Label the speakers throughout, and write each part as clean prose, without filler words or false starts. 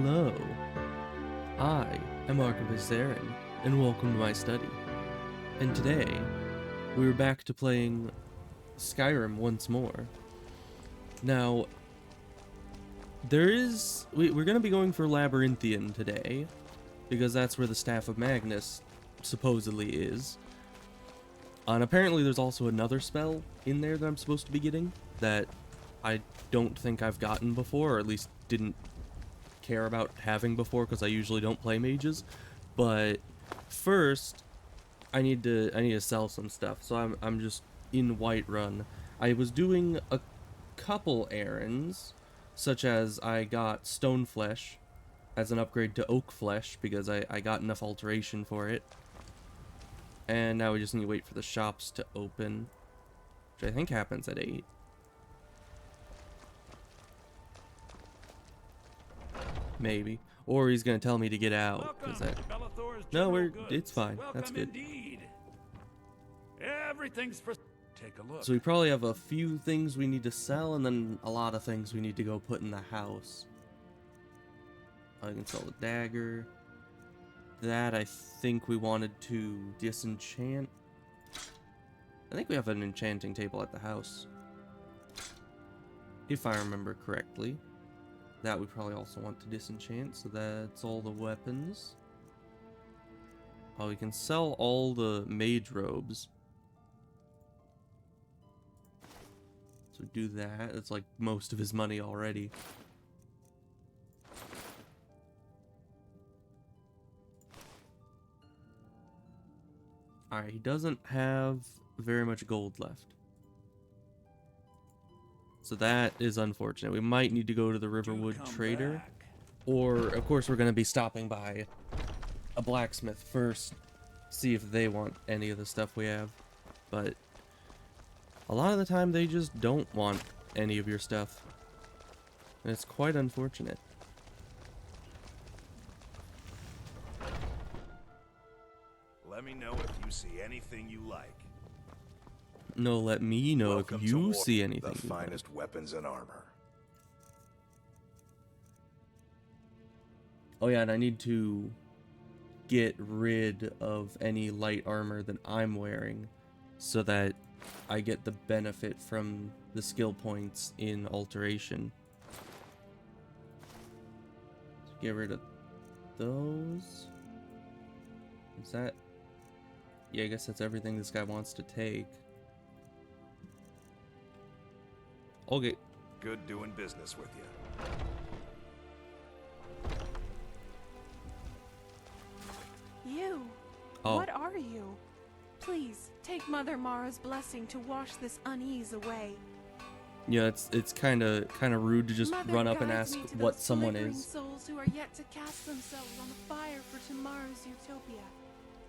Speaker 1: Hello, I am Archivist Aaron, and welcome to my study. And today, we're back to playing Skyrim once more. Now, we're going to be going for Labyrinthian today, because that's where the Staff of Magnus supposedly is. And apparently there's also another spell in there that I'm supposed to be getting that I don't think I've gotten before, or at least didn't care about having before because I usually don't play mages. But first, I need to sell some stuff. So I'm just in Whiterun. I was doing a couple errands, such as I got stone flesh as an upgrade to oak flesh because I got enough alteration for it. And now we just need to wait for the shops to open, which I think happens at 8. Maybe. Or he's gonna tell me to get out. It's fine.
Speaker 2: Welcome
Speaker 1: That's good.
Speaker 2: Indeed. Everything's for. Take a look.
Speaker 1: So we probably have a few things we need to sell, and then a lot of things we need to go put in the house. I can sell the dagger. That I think we wanted to disenchant. I think we have an enchanting table at the house, if I remember correctly. That we probably also want to disenchant, so that's all the weapons. Oh, we can sell all the mage robes. So do that. It's like most of his money already. Alright, he doesn't have very much gold left. So that is unfortunate. We might need to go to the Riverwood Trader. Or, of course, we're going to be stopping by a blacksmith first. See if they want any of the stuff we have. But a lot of the time, they just don't want any of your stuff. And it's quite unfortunate.
Speaker 2: Let me know if you see anything you like.
Speaker 1: No, let me know
Speaker 3: Welcome
Speaker 1: if you
Speaker 3: to
Speaker 1: see anything.
Speaker 3: the finest weapons and armor.
Speaker 1: Oh yeah, and I need to get rid of any light armor that I'm wearing so that I get the benefit from the skill points in alteration. So get rid of those. Is that... Yeah, I guess that's everything this guy wants to take. Okay.
Speaker 3: Good doing business with you.
Speaker 4: You?
Speaker 1: Oh.
Speaker 4: What are you? Please, take Mother Mara's blessing to wash this unease away.
Speaker 1: Yeah, it's kind of rude to just
Speaker 4: Mother
Speaker 1: run up and
Speaker 4: guides
Speaker 1: ask
Speaker 4: me to
Speaker 1: what
Speaker 4: those
Speaker 1: someone
Speaker 4: flickering
Speaker 1: is.
Speaker 4: souls who are yet to cast themselves on the fire for tomorrow's utopia.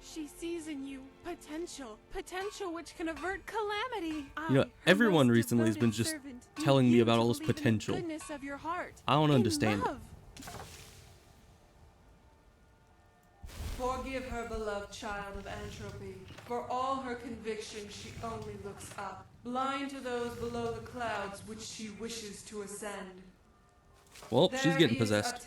Speaker 4: She sees in you potential which can avert calamity.
Speaker 1: You know,
Speaker 4: I, her
Speaker 1: everyone
Speaker 4: most
Speaker 1: recently has been
Speaker 4: devoted
Speaker 1: just
Speaker 4: servant,
Speaker 1: telling
Speaker 4: need
Speaker 1: me
Speaker 4: you
Speaker 1: about
Speaker 4: to
Speaker 1: all this
Speaker 4: believe in the
Speaker 1: potential.
Speaker 4: goodness of your heart,
Speaker 1: I don't
Speaker 4: in
Speaker 1: understand it.
Speaker 4: love.
Speaker 5: Forgive her, beloved child of entropy. For all her convictions, she only looks up, blind to those below the clouds which she wishes to ascend.
Speaker 1: Well, she's getting
Speaker 5: There is
Speaker 1: possessed.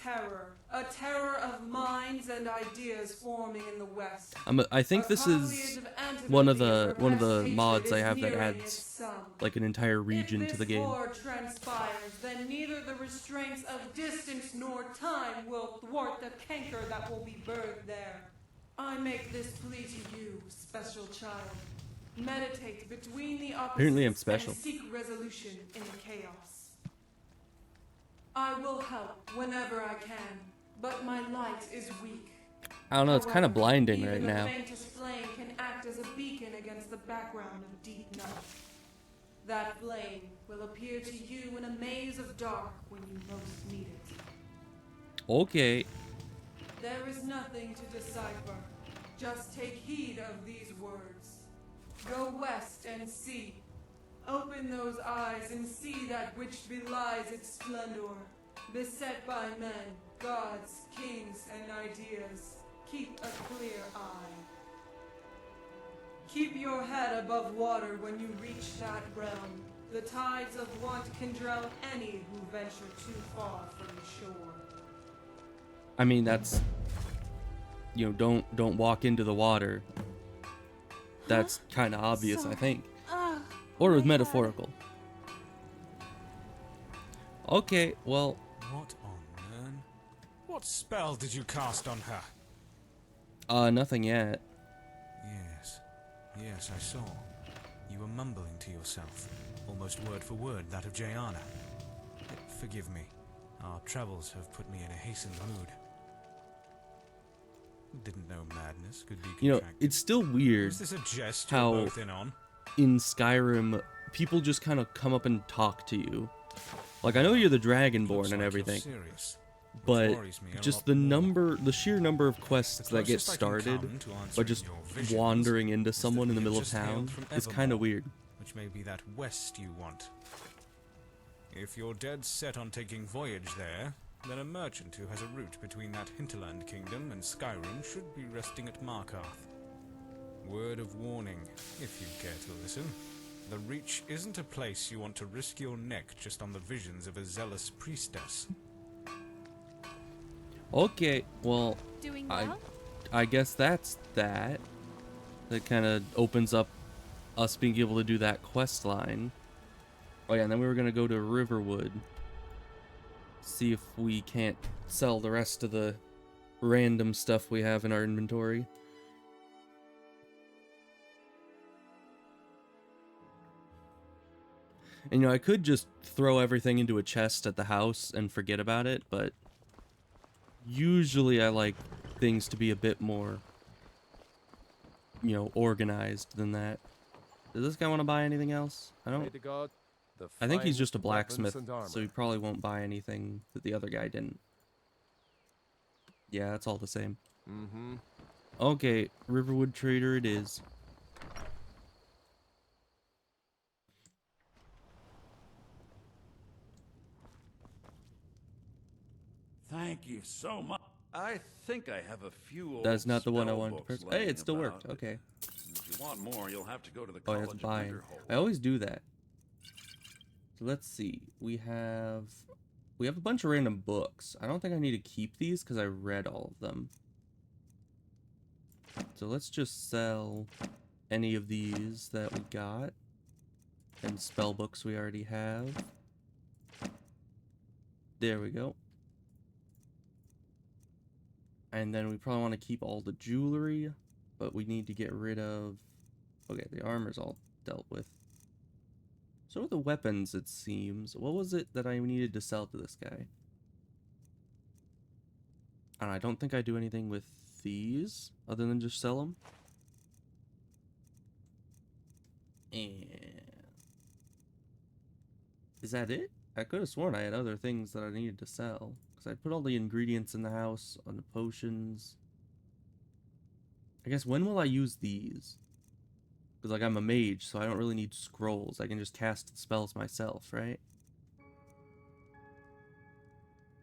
Speaker 5: a terror of minds and ideas forming in the West.
Speaker 1: I think this is one of the mods I have that adds like an entire region to the game.
Speaker 5: If this war transpires, then neither the restraints of distance nor time will thwart the canker that will be birthed there. I make this plea to you, special child. Meditate between the opposites
Speaker 1: Apparently I'm special.
Speaker 5: and seek resolution in the chaos. I will help whenever I can, but my light is weak.
Speaker 1: I don't know, it's kind of
Speaker 5: However,
Speaker 1: blinding
Speaker 5: even
Speaker 1: right
Speaker 5: the
Speaker 1: now.
Speaker 5: faintest flame can act as a beacon against the background of deep night. That flame will appear to you in a maze of dark when you most need it.
Speaker 1: Okay.
Speaker 5: There is nothing to decipher. Just take heed of these words. Go west and see. Open those eyes and see that which belies its splendor. Beset by men, gods, kings, and ideas, keep a clear eye. Keep your head above water when you reach that realm. The tides of want can drown any who venture too far from the shore.
Speaker 1: I mean, that's, you know, don't walk into the water. That's kind of obvious, I think. Or it was
Speaker 4: my head.
Speaker 1: metaphorical. Okay, well,
Speaker 6: What on earth? What spell did you cast on her?
Speaker 1: nothing yet.
Speaker 6: Yes, I saw. You were mumbling to yourself, almost word for word that of Jayana. Forgive me. Our travels have put me in a hastened mood. Didn't know madness could be contracted.
Speaker 1: You know, it's still weird
Speaker 6: Was this a jest
Speaker 1: how
Speaker 6: you're both in on?
Speaker 1: in Skyrim, people just kind of come up and talk to you. Like, I know you're the Dragonborn
Speaker 6: Looks
Speaker 1: and
Speaker 6: like
Speaker 1: everything,
Speaker 6: you're serious, which
Speaker 1: but
Speaker 6: worries me a
Speaker 1: just
Speaker 6: lot
Speaker 1: the
Speaker 6: more.
Speaker 1: sheer number of quests
Speaker 6: The
Speaker 1: that get
Speaker 6: closest I can
Speaker 1: started
Speaker 6: come to
Speaker 1: by
Speaker 6: answering
Speaker 1: just
Speaker 6: your visions
Speaker 1: wandering into
Speaker 6: is that
Speaker 1: someone in
Speaker 6: we
Speaker 1: the
Speaker 6: have
Speaker 1: middle of
Speaker 6: just hailed
Speaker 1: town
Speaker 6: from
Speaker 1: is kind of
Speaker 6: Evermore,
Speaker 1: weird.
Speaker 6: which may be that west you want. If you're dead set on taking voyage there, then a merchant who has a route between that hinterland kingdom and Skyrim should be resting at Markarth. Word of warning, if you care to listen. The Reach isn't a place you want to risk your neck just on the visions of a zealous priestess.
Speaker 1: Okay, well,
Speaker 4: Doing well?
Speaker 1: I guess that's that. That kind of opens up us being able to do that quest line. Oh yeah, and then we were gonna go to Riverwood. See if we can't sell the rest of the random stuff we have in our inventory. And you know, I could just throw everything into a chest at the house and forget about it, but usually I like things to be a bit more, you know, organized than that. Does this guy want to buy anything else? I think he's just a blacksmith, so he probably won't buy anything that the other guy didn't. Yeah, that's all the same. Okay, Riverwood Trader it is.
Speaker 7: Thank you so much. I think I have a few old
Speaker 1: That's not the one I
Speaker 7: spell
Speaker 1: wanted to
Speaker 7: books
Speaker 1: press. Hey,
Speaker 7: laying
Speaker 1: it still
Speaker 7: about,
Speaker 1: worked.
Speaker 7: but
Speaker 1: Okay.
Speaker 7: If you want more, you'll have to go to the
Speaker 1: Oh,
Speaker 7: College
Speaker 1: that's
Speaker 7: of
Speaker 1: buying.
Speaker 7: Winterhold.
Speaker 1: I always do that. So let's see. We have a bunch of random books. I don't think I need to keep these because I read all of them. So let's just sell any of these that we got. And spell books we already have. There we go. And then we probably want to keep all the jewelry, but we need to get rid of... Okay, the armor's all dealt with. So are the weapons, it seems. What was it that I needed to sell to this guy? I don't think I do anything with these, other than just sell them. And... is that it? I could have sworn I had other things that I needed to sell. Because I put all the ingredients in the house, on the potions. I guess, when will I use these? Because, like, I'm a mage, so I don't really need scrolls. I can just cast spells myself, right?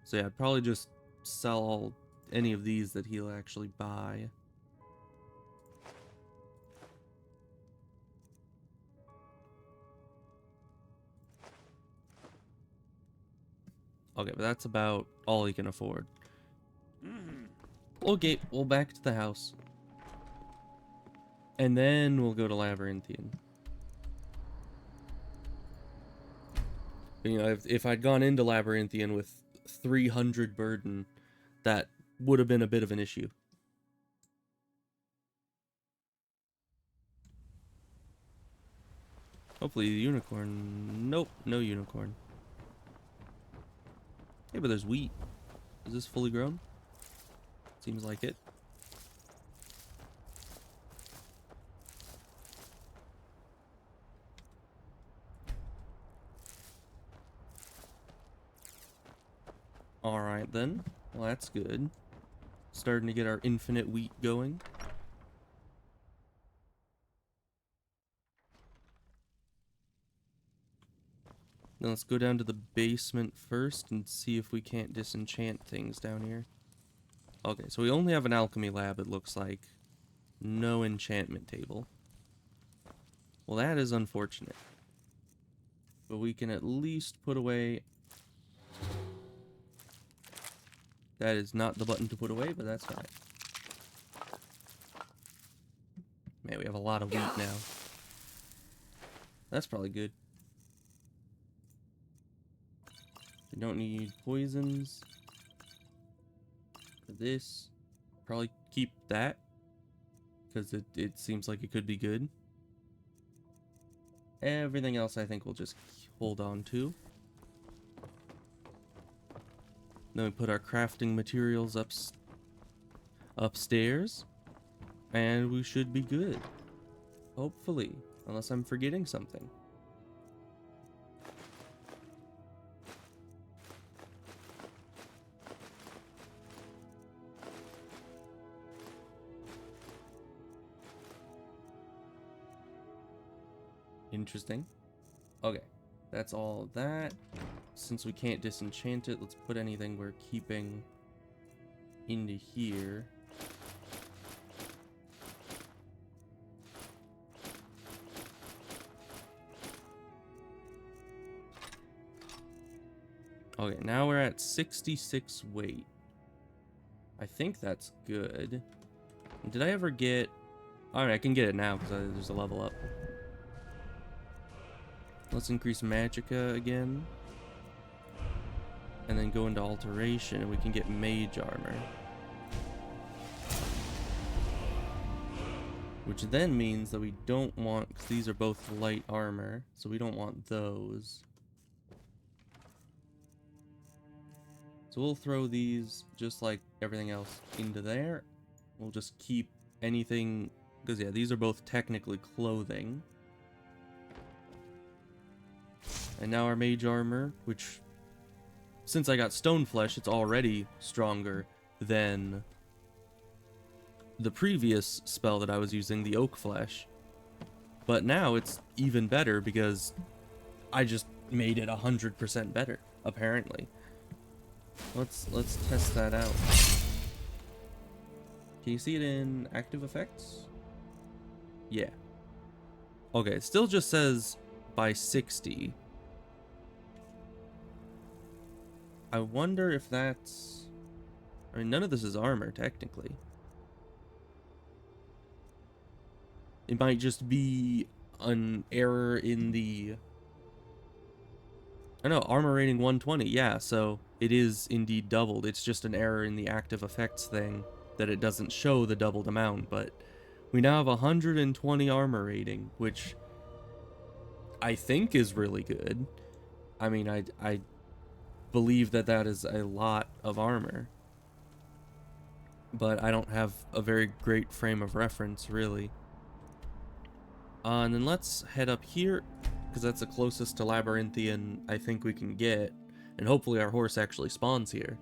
Speaker 1: So yeah, I'd probably just sell any of these that he'll actually buy. Okay, but that's about all he can afford. Okay, well, back to the house. And then we'll go to Labyrinthian. You know, if I'd gone into Labyrinthian with 300 burden, that would have been a bit of an issue. Hopefully the unicorn... Nope, no unicorn. Hey, but there's wheat. Is this fully grown? Seems like it. Alright then. Well, that's good. Starting to get our infinite wheat going. Now let's go down to the basement first and see if we can't disenchant things down here. Okay, so we only have an alchemy lab, it looks like. No enchantment table. Well, that is unfortunate. But we can at least put away That is not the button to put away, but that's fine. Man, we have a lot of wheat now. That's probably good. We don't need poisons. For this, probably keep that. Because it seems like it could be good. Everything else I think we'll just hold on to. Then we put our crafting materials upstairs. And we should be good. Hopefully. Unless I'm forgetting something. Interesting. Okay. That's all of that. Since we can't disenchant it, let's put anything we're keeping into here. Okay, now we're at 66 weight. I think that's good. Did I ever get... Alright, I can get it now because there's a level up. Let's increase Magicka again. And then go into Alteration and we can get Mage Armor. Which then means that we don't want... Because these are both light armor, so we don't want those. So we'll throw these, just like everything else, into there. We'll just keep anything, because yeah, these are both technically clothing. And now our mage armor, which, since I got stone flesh, it's already stronger than the previous spell that I was using, the oak flesh. But now it's even better because I just made it 100% better, apparently. Let's test that out. Can you see it in active effects? Yeah. Okay, it still just says by 60. I wonder if that's... I mean, none of this is armor, technically. It might just be an error in the... I know, armor rating 120, yeah, so it is indeed doubled. It's just an error in the active effects thing that it doesn't show the doubled amount, but we now have 120 armor rating, which I think is really good. I mean, I believe that that is a lot of armor, but I don't have a very great frame of reference, really. And then let's head up here, because that's the closest to Labyrinthian I think we can get. And hopefully our horse actually spawns here.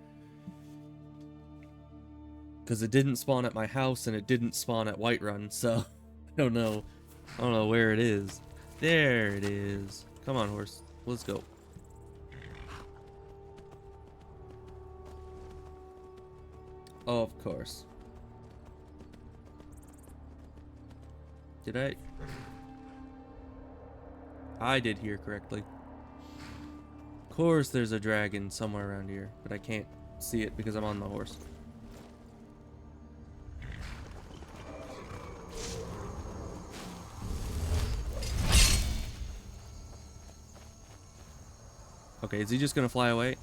Speaker 1: Because it didn't spawn at my house, and it didn't spawn at Whiterun, so I don't know where it is. There it is. Come on, horse. Let's go. Oh, of course. Did I did hear correctly. Of course there's a dragon somewhere around here, but I can't see it because I'm on the horse. Okay, is he just gonna fly away?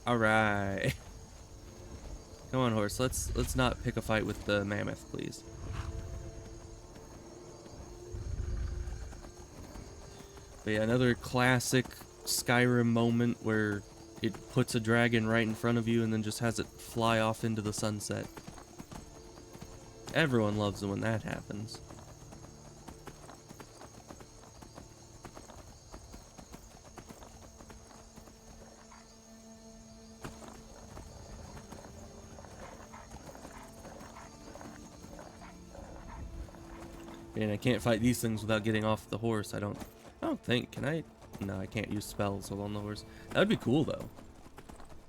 Speaker 1: Alright. Come on, horse, let's not pick a fight with the mammoth, please. But yeah, another classic Skyrim moment where it puts a dragon right in front of you and then just has it fly off into the sunset. Everyone loves it when that happens. And I can't fight these things without getting off the horse. I don't think. Can I? No, I can't use spells while on the horse. That would be cool, though.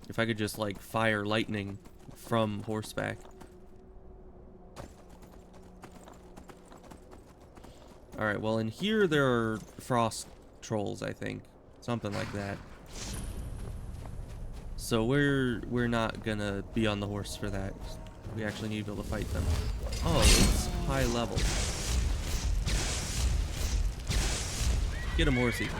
Speaker 1: If I could just, like, fire lightning from horseback. Alright, well, in here there are frost trolls, I think. Something like that. So we're not gonna be on the horse for that. We actually need to be able to fight them. Oh, it's high level. Get him, horsey.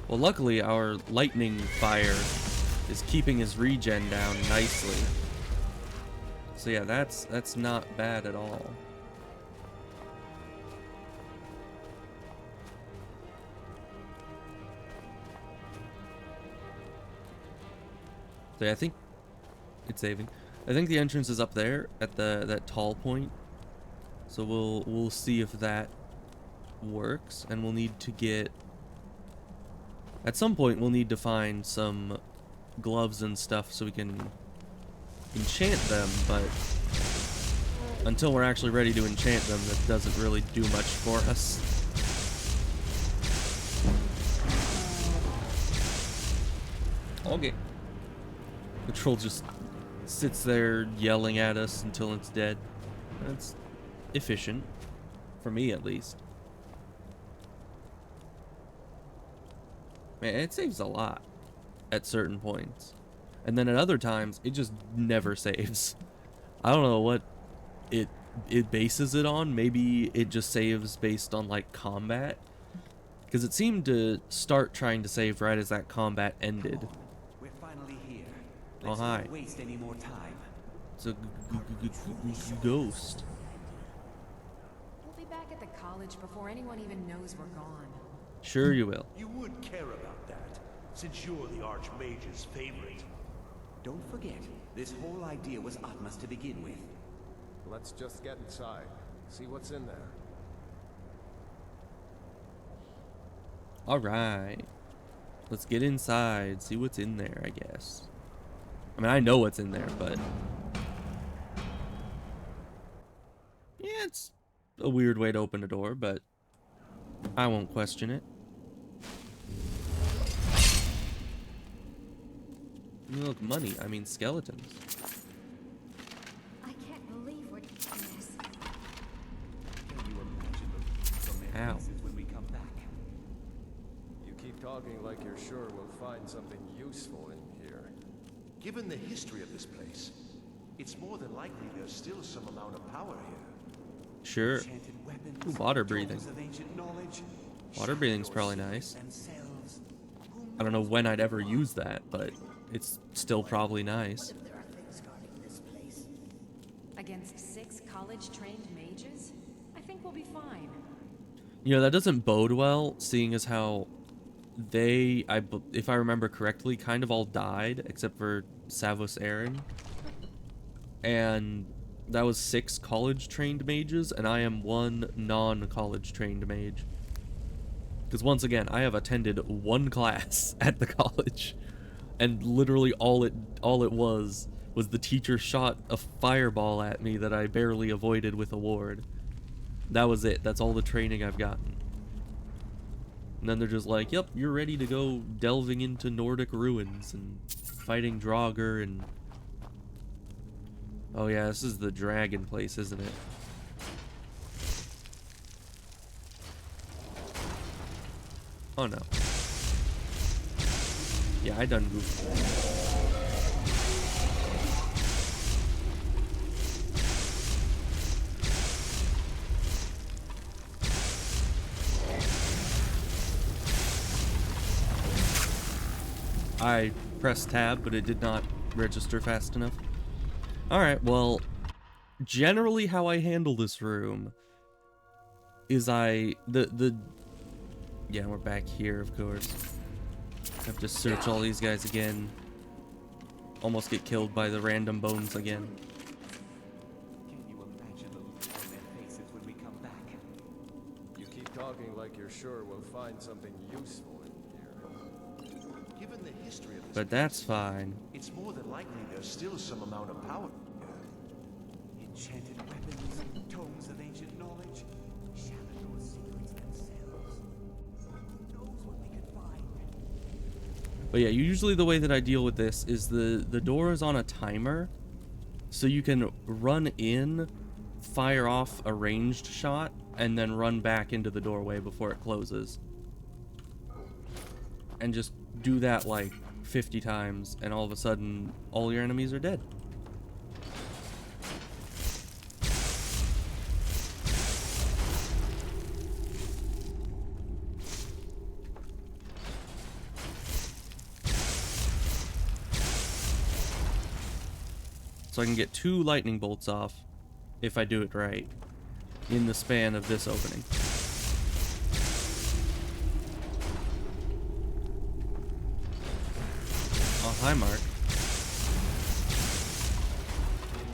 Speaker 1: Well, luckily our lightning fire is keeping his regen down nicely. So yeah, that's not bad at all. So yeah, I think it's saving. I think the entrance is up there at that tall point. So we'll see if that works, and we'll need to get, at some point we'll need to find some gloves and stuff so we can enchant them, but until we're actually ready to enchant them, that doesn't really do much for us. Okay. The troll just sits there yelling at us until it's dead. That's efficient. For me, at least. Man, it saves a lot at certain points. And then at other times, it just never saves. I don't know what it bases it on. Maybe it just saves based on, like, combat. Because it seemed to start trying to save right as that combat ended.
Speaker 8: We're finally here.
Speaker 1: Oh,
Speaker 8: Let's
Speaker 1: hi.
Speaker 8: not waste any more time.
Speaker 1: It's a ghost.
Speaker 9: We'll be back at the college before anyone even knows we're gone.
Speaker 1: Sure you will.
Speaker 2: You would care about that, since you're the Archmage's favorite.
Speaker 8: Don't forget, this whole idea was Atma's to begin with.
Speaker 10: Let's just get inside. See what's in there.
Speaker 1: Alright. Let's get inside, see what's in there, I guess. I mean, I know what's in there, but... yeah, it's a weird way to open a door, but I won't question it. Look, money. I mean, skeletons.
Speaker 9: I can't believe we're doing this.
Speaker 8: Can you imagine them from their
Speaker 1: Ow.
Speaker 8: faces when we come back?
Speaker 10: You keep talking like you're sure we'll find something useful in here.
Speaker 2: Given the history of this place, it's more than likely there's still some amount of power here.
Speaker 1: Sure.
Speaker 8: Enchanted weapons,
Speaker 1: Ooh, water breathing.
Speaker 8: tomes of ancient knowledge,
Speaker 1: Water breathing's probably nice.
Speaker 8: themselves.
Speaker 1: I don't know when I'd ever use that, but it's still probably nice.
Speaker 9: There are things guarding this place. Against 6 college-trained mages? I think we'll be fine.
Speaker 1: You know, that doesn't bode well, seeing as how they, if I remember correctly, kind of all died, except for Savos Aaron. And that was 6 college-trained mages, and I am 1 non-college-trained mage. Because once again, I have attended 1 class at the college, and literally all it was the teacher shot a fireball at me that I barely avoided with a ward. That was it. That's all the training I've gotten. And then they're just like, yep, you're ready to go delving into Nordic ruins and fighting Draugr and... oh yeah, this is the dragon place, isn't it? Oh no. Yeah, I done goofed. I pressed tab, but it did not register fast enough. Alright, well, generally how I handle this room is yeah, we're back here, of course. I have to search all these guys again. Almost get killed by the random bones again.
Speaker 8: Can you imagine the look on their faces when we come back?
Speaker 10: You keep talking like you're sure we'll find something useful in here.
Speaker 2: Given the history of this
Speaker 1: But that's fine.
Speaker 2: it's more than likely there's still some amount of power here.
Speaker 8: Enchanted weapons, tomes of ancient knowledge, Shalidor's secrets themselves. Who knows what we could find?
Speaker 1: But yeah, usually the way that I deal with this is the door is on a timer, so you can run in, fire off a ranged shot, and then run back into the doorway before it closes. And just do that like 50 times, and all of a sudden, all your enemies are dead. So I can get 2 lightning bolts off, if I do it right, in the span of this opening. Oh, hi, Mark.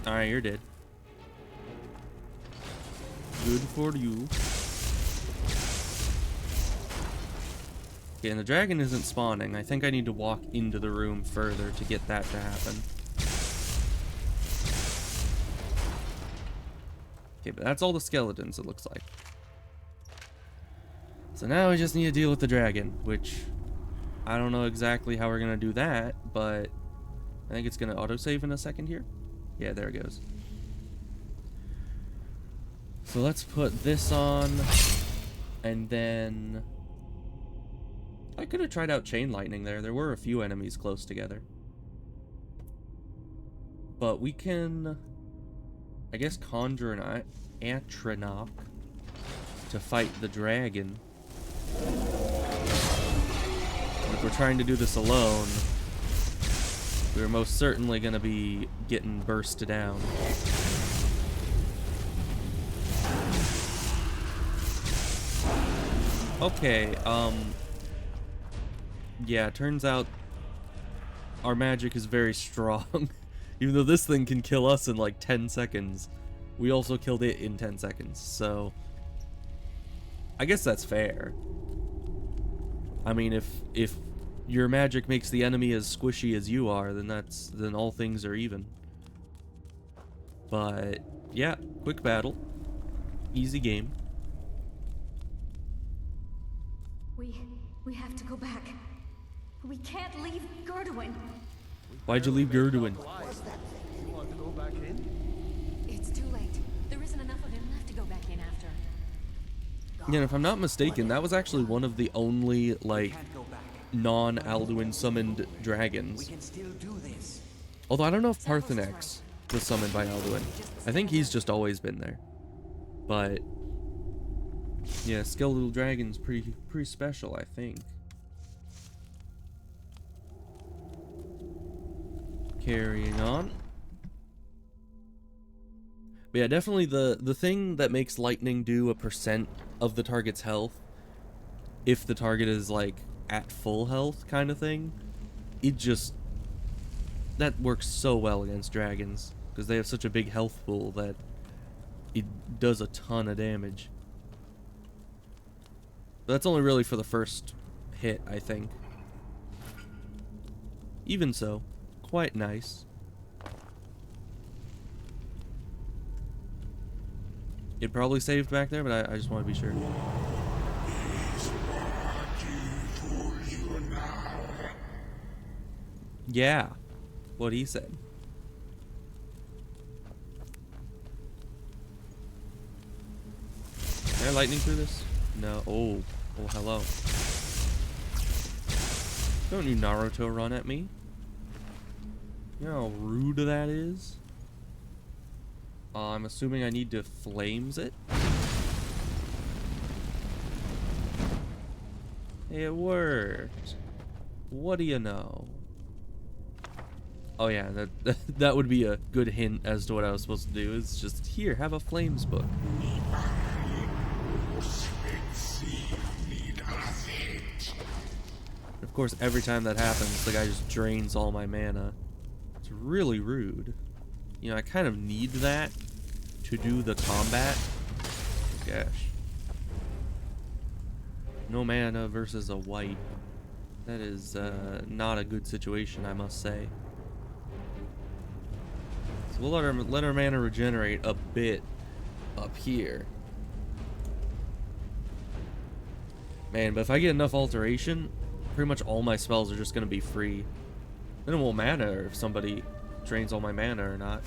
Speaker 1: Alright, you're dead. Good for you. Okay, and the dragon isn't spawning. I think I need to walk into the room further to get that to happen. Okay, but that's all the skeletons, it looks like. So now we just need to deal with the dragon, which I don't know exactly how we're going to do that, but I think it's going to autosave in a second here. Yeah, there it goes. So let's put this on, and then I could have tried out chain lightning there. There were a few enemies close together. But we can, I guess, conjure an Atronach to fight the dragon. If we're trying to do this alone, we're most certainly going to be getting burst down. Okay, yeah, turns out our magic is very strong. Even though this thing can kill us in like 10 seconds, we also killed it in 10 seconds, so I guess that's fair. I mean, if your magic makes the enemy as squishy as you are, then all things are even. But yeah, quick battle, easy game.
Speaker 9: We have to go back. We can't leave Gerduin.
Speaker 1: Why'd you leave Gerduin?
Speaker 10: You want to go back in?
Speaker 9: It's too late. There isn't enough of him left to go back in after.
Speaker 1: Yeah, and if I'm not mistaken, that was actually one of the only, like, non-Alduin summoned dragons.
Speaker 8: We can still do this.
Speaker 1: Although I don't know if Parthenax was summoned by Alduin. I think he's just always been there. But yeah, skeletal dragon's pretty special, I think. Carrying on. But yeah, definitely the thing that makes lightning do a % of the target's health, if the target is like at full health kind of thing, that works so well against dragons, because they have such a big health pool that it does a ton of damage. But that's only really for the first hit, I think. Even so, quite nice. It probably saved back there, but I just want to be sure. Yeah, what he said. Can I lightning through this? No. Oh, hello. Don't you Naruto run at me. You know how rude that is? I'm assuming I need to flames it. It worked. What do you know? Oh yeah, that would be a good hint as to what I was supposed to do. Is just, here, have a flames book. Of course, every time that happens, the guy just drains all my mana. It's really rude. You know, I kind of need that to do the combat. Gosh. No mana versus a white. That is not a good situation, I must say. So we'll let our mana regenerate a bit up here. Man, but if I get enough alteration, pretty much all my spells are just going to be free. Then it won't matter if somebody drains all my mana or not.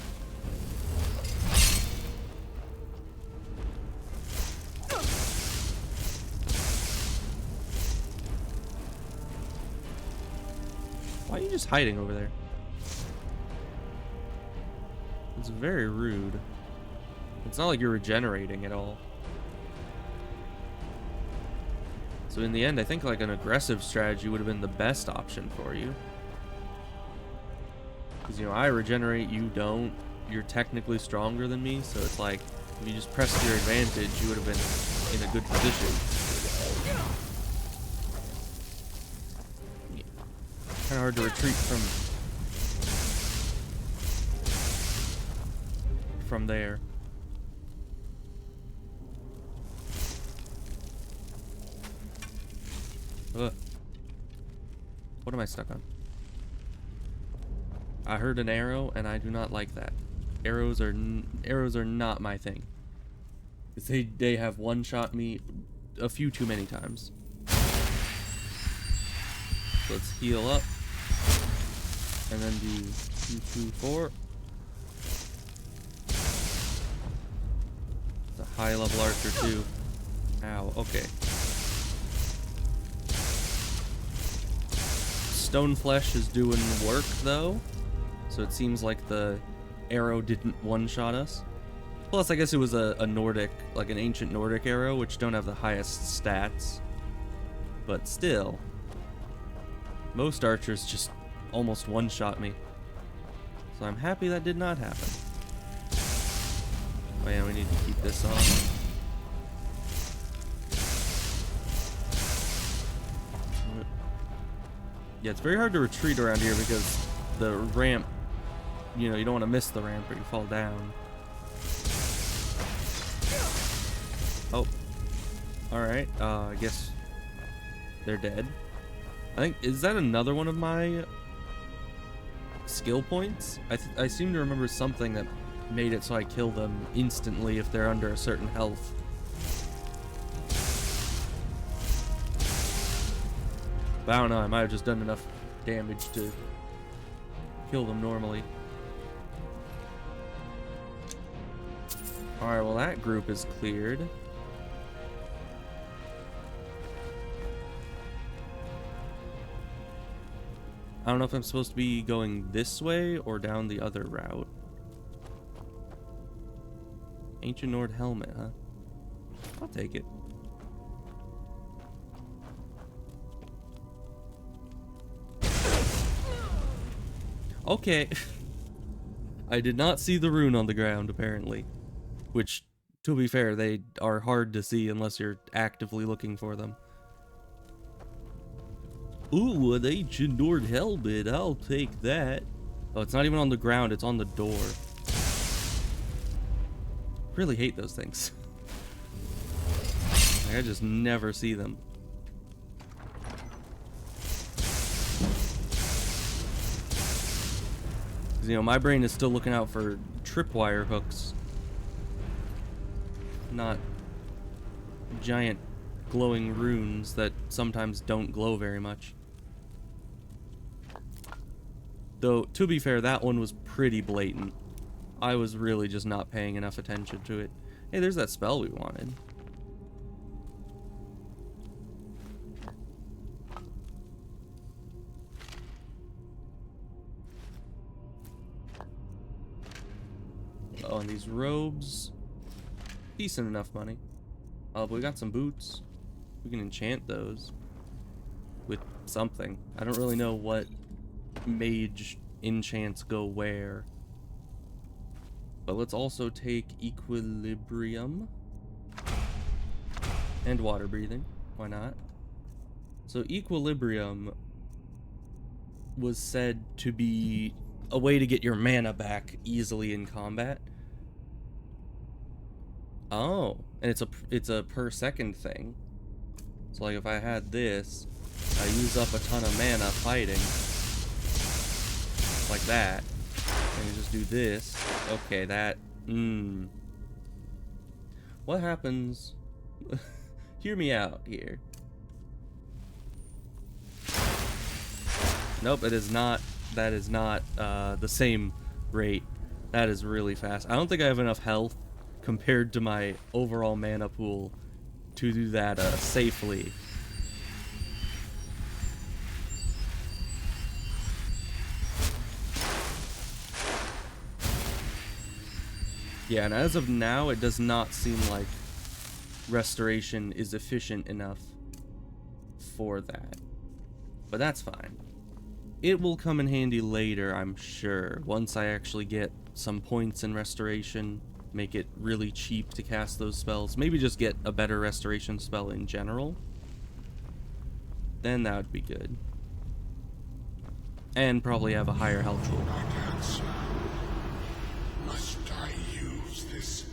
Speaker 1: you just hiding over there? It's very rude. It's not like you're regenerating at all. So in the end, I think like an aggressive strategy would have been the best option for you. Because, you know, I regenerate, you don't. You're technically stronger than me, so it's like, if you just pressed your advantage, you would have been in a good position. Kind of hard to retreat from there. Ugh. What am I stuck on? I heard an arrow, and I do not like that. Arrows are not my thing. They have one-shot me a few too many times. Let's heal up, and then do 2, 2, 4. It's a high-level archer too. Ow. Okay. Stone flesh is doing work though, so it seems like the arrow didn't one-shot us. Plus, I guess it was a Nordic, like an ancient Nordic arrow, which don't have the highest stats. But still, most archers just almost one-shot me. So I'm happy that did not happen. Oh yeah, we need to keep this on. Yeah, it's very hard to retreat around here because the ramp, you know, you don't want to miss the ramp or you fall down. Oh. Alright, I guess they're dead. I think, is that another one of my skill points? I seem to remember something that made it so I kill them instantly if they're under a certain health. But I don't know, I might have just done enough damage to kill them normally. Alright, well that group is cleared. I don't know if I'm supposed to be going this way or down the other route. Ancient Nord helmet, huh? I'll take it. Okay. I did not see the rune on the ground, apparently. Which, to be fair, they are hard to see unless you're actively looking for them. Ooh, an ancient Nord helmet. I'll take that. Oh, it's not even on the ground. It's on the door. Really hate those things. Like, I just never see them. You know, my brain is still looking out for tripwire hooks, not giant glowing runes that sometimes don't glow very much. Though, to be fair, that one was pretty blatant. I was really just not paying enough attention to it. Hey, there's that spell we wanted. Oh, and these robes, decent enough money. Oh, but we got some boots. We can enchant those with something. I don't really know what mage enchants go where. But let's also take equilibrium and water breathing. Why not? So equilibrium was said to be a way to get your mana back easily in combat. Oh, and it's a per second thing. So like if I had this, I use up a ton of mana fighting. Like that. And you just do this. Okay, that what happens? Hear me out here. Nope, it is not. That is not the same rate. That is really fast. I don't think I have enough health compared to my overall mana pool to do that safely. Yeah, and as of now, it does not seem like restoration is efficient enough for that. But that's fine. It will come in handy later, I'm sure, once I actually get some points in restoration, make it really cheap to cast those spells, maybe just get a better restoration spell in general. Then that would be good. And probably have a higher health pool.
Speaker 11: Must I use this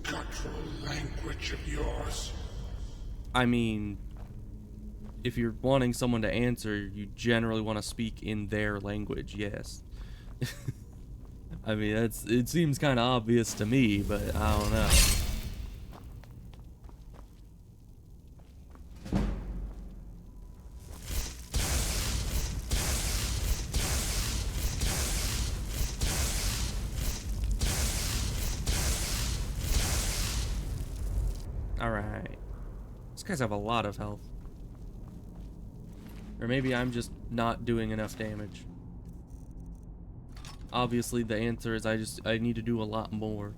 Speaker 11: guttural language of yours?
Speaker 1: I mean, if you're wanting someone to answer, you generally want to speak in their language, yes. I mean, it seems kind of obvious to me, but I don't know. Alright. These guys have a lot of health. Or maybe I'm just not doing enough damage. Obviously, the answer is I need to do a lot more.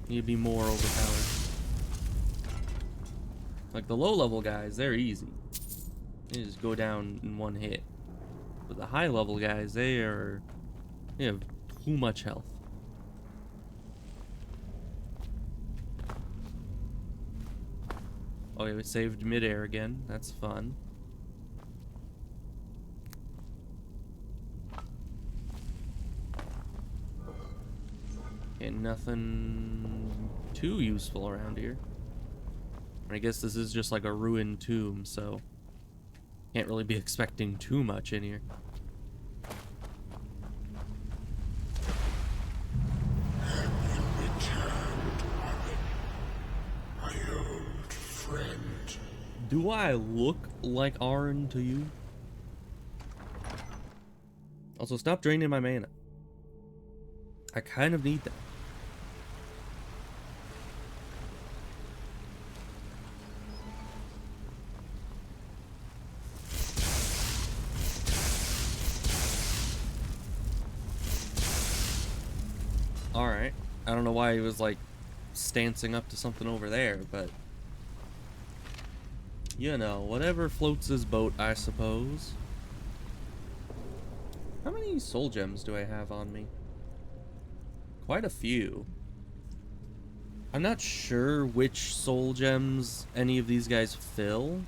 Speaker 1: I need to be more overpowered. Like the low-level guys, they're easy. They just go down in one hit. But the high-level guys, they have too much health. Oh yeah, we saved midair again. That's fun. Okay, nothing too useful around here. I guess this is just like a ruined tomb, so can't really be expecting too much in here. Do I look like Aaron to you? Also, stop draining my mana. I kind of need that. Alright. I don't know why he was like stancing up to something over there, but you know, whatever floats his boat, I suppose. How many soul gems do I have on me? Quite a few. I'm not sure which soul gems any of these guys fill.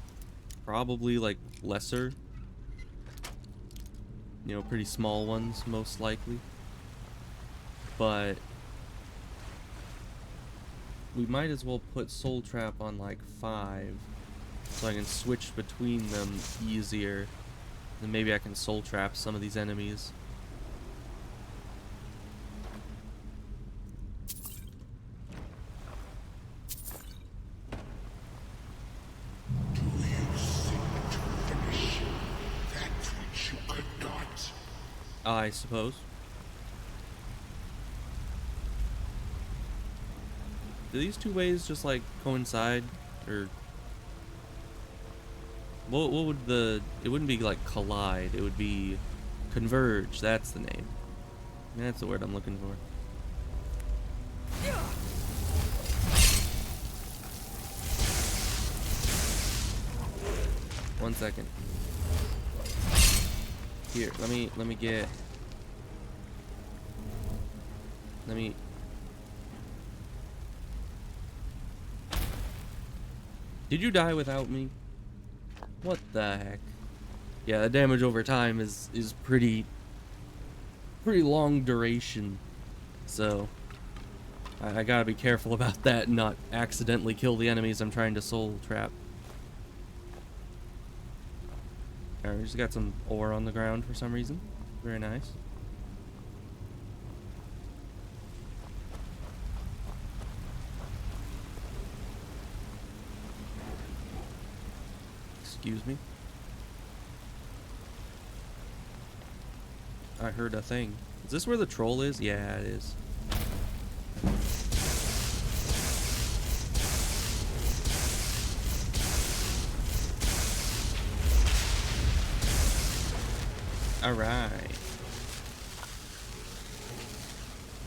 Speaker 1: Probably like lesser. You know, pretty small ones, most likely. But we might as well put Soul Trap on like 5. So I can switch between them easier. And maybe I can soul trap some of these enemies.
Speaker 11: Do you seek to finish that which you could not?
Speaker 1: I suppose. Do these two ways just like coincide? Or what would it wouldn't be like collide, it would be converge, that's the name. That's the word I'm looking for. One second. Here, let me get Did you die without me? What the heck? Yeah, the damage over time is pretty long duration. So I gotta be careful about that and not accidentally kill the enemies I'm trying to soul trap. Alright, we just got some ore on the ground for some reason. Very nice. Excuse me. I heard a thing. Is this where the troll is? Yeah, it is. Alright.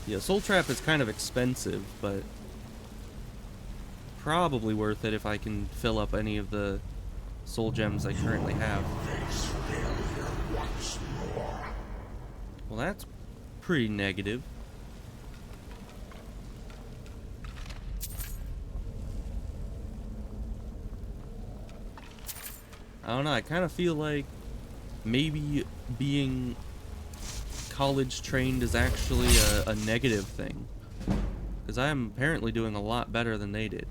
Speaker 1: Yeah, Soul Trap is kind of expensive, but probably worth it if I can fill up any of the soul gems I currently have. Well, that's pretty negative. I don't know, I kind of feel like maybe being college trained is actually a negative thing. Because I am apparently doing a lot better than they did.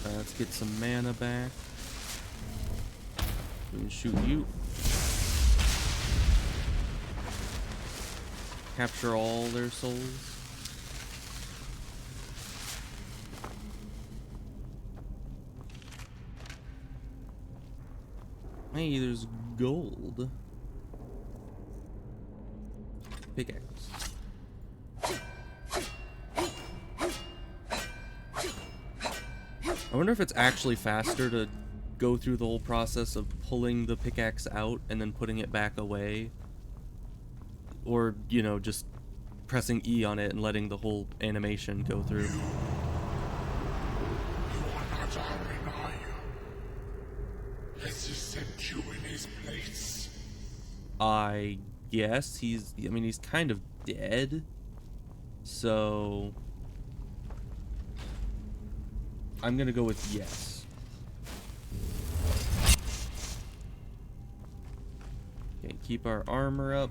Speaker 1: Let's get some mana back. We can shoot you. Capture all their souls. Hey, there's gold. Pickaxe. I wonder if it's actually faster to go through the whole process of pulling the pickaxe out and then putting it back away. Or, you know, just pressing E on it and letting the whole animation go through.
Speaker 11: You are not Armin, are you? Has he sent you in his place?
Speaker 1: I guess he's kind of dead. So I'm gonna go with yes. Okay, keep our armor up.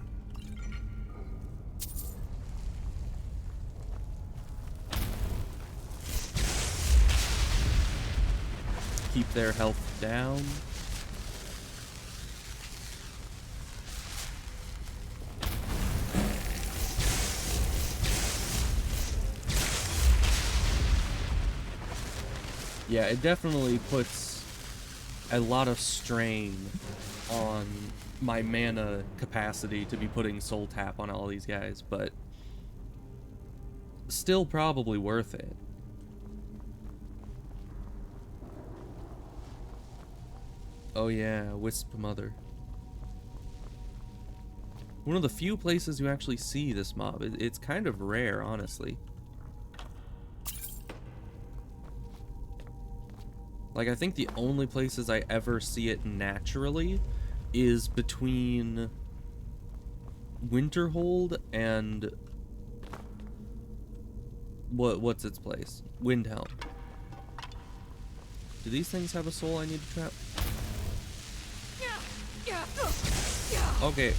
Speaker 1: Keep their health down. Yeah, it definitely puts a lot of strain on my mana capacity to be putting soul tap on all these guys, but still probably worth it. Oh yeah, Wisp Mother. One of the few places you actually see this mob. It's kind of rare, honestly. Like, I think the only places I ever see it naturally is between Winterhold and what's its place? Windhelm. Do these things have a soul I need to trap? Okay.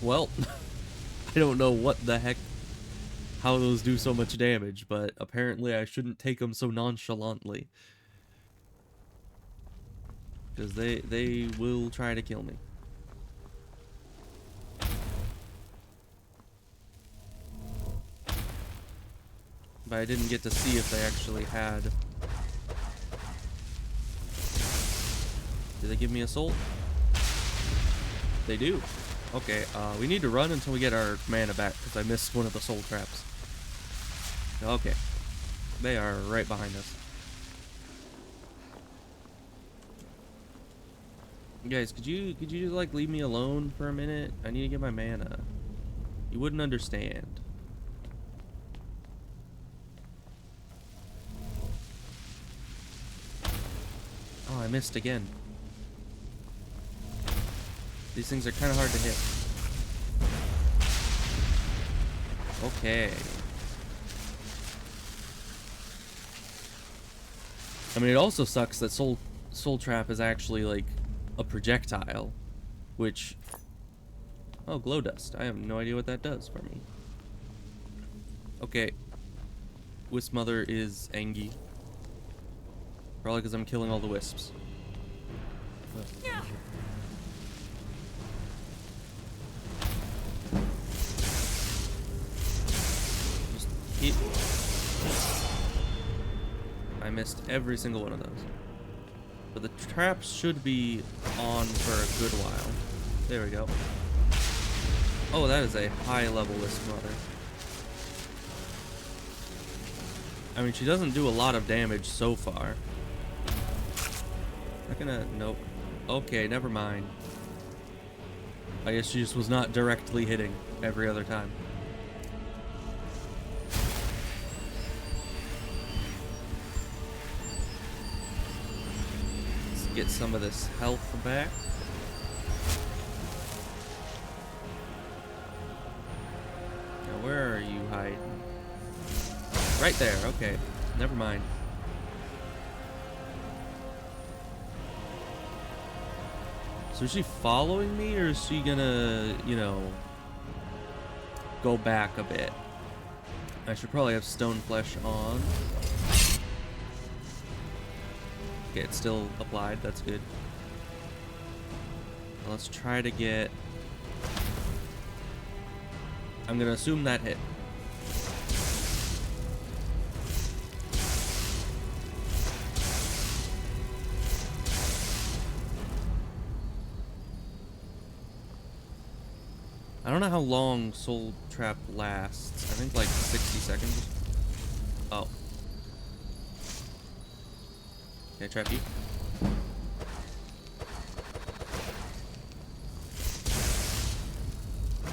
Speaker 1: Well, I don't know what the heck, how those do so much damage, but apparently I shouldn't take them so nonchalantly. Because they will try to kill me. But I didn't get to see if they actually had. Did they give me a soul? They do. Okay, we need to run until we get our mana back, because I missed one of the soul traps. Okay. They are right behind us. Guys, could you like leave me alone for a minute? I need to get my mana. You wouldn't understand. Oh, I missed again. These things are kind of hard to hit. Okay. I mean, it also sucks that Soul Trap is actually like a projectile, which... Oh, glow dust. I have no idea what that does for me. Okay. Wisp Mother is angry. Probably because I'm killing all the wisps. Just hit. I missed every single one of those. But the traps should be on for a good while. There we go. Oh, that is a high level Wisp Mother. I mean, she doesn't do a lot of damage so far. Not gonna... Nope. Okay, never mind. I guess she just was not directly hitting every other time. Let's get some of this health back. Now, where are you hiding? Right there, okay. Never mind. So is she following me, or is she gonna, you know, go back a bit? I should probably have Stone Flesh on. Okay, it's still applied, that's good. Now let's try to get... I'm gonna assume that hit. I don't know how long Soul Trap lasts. I think like 60 seconds. Oh. Can I trap you?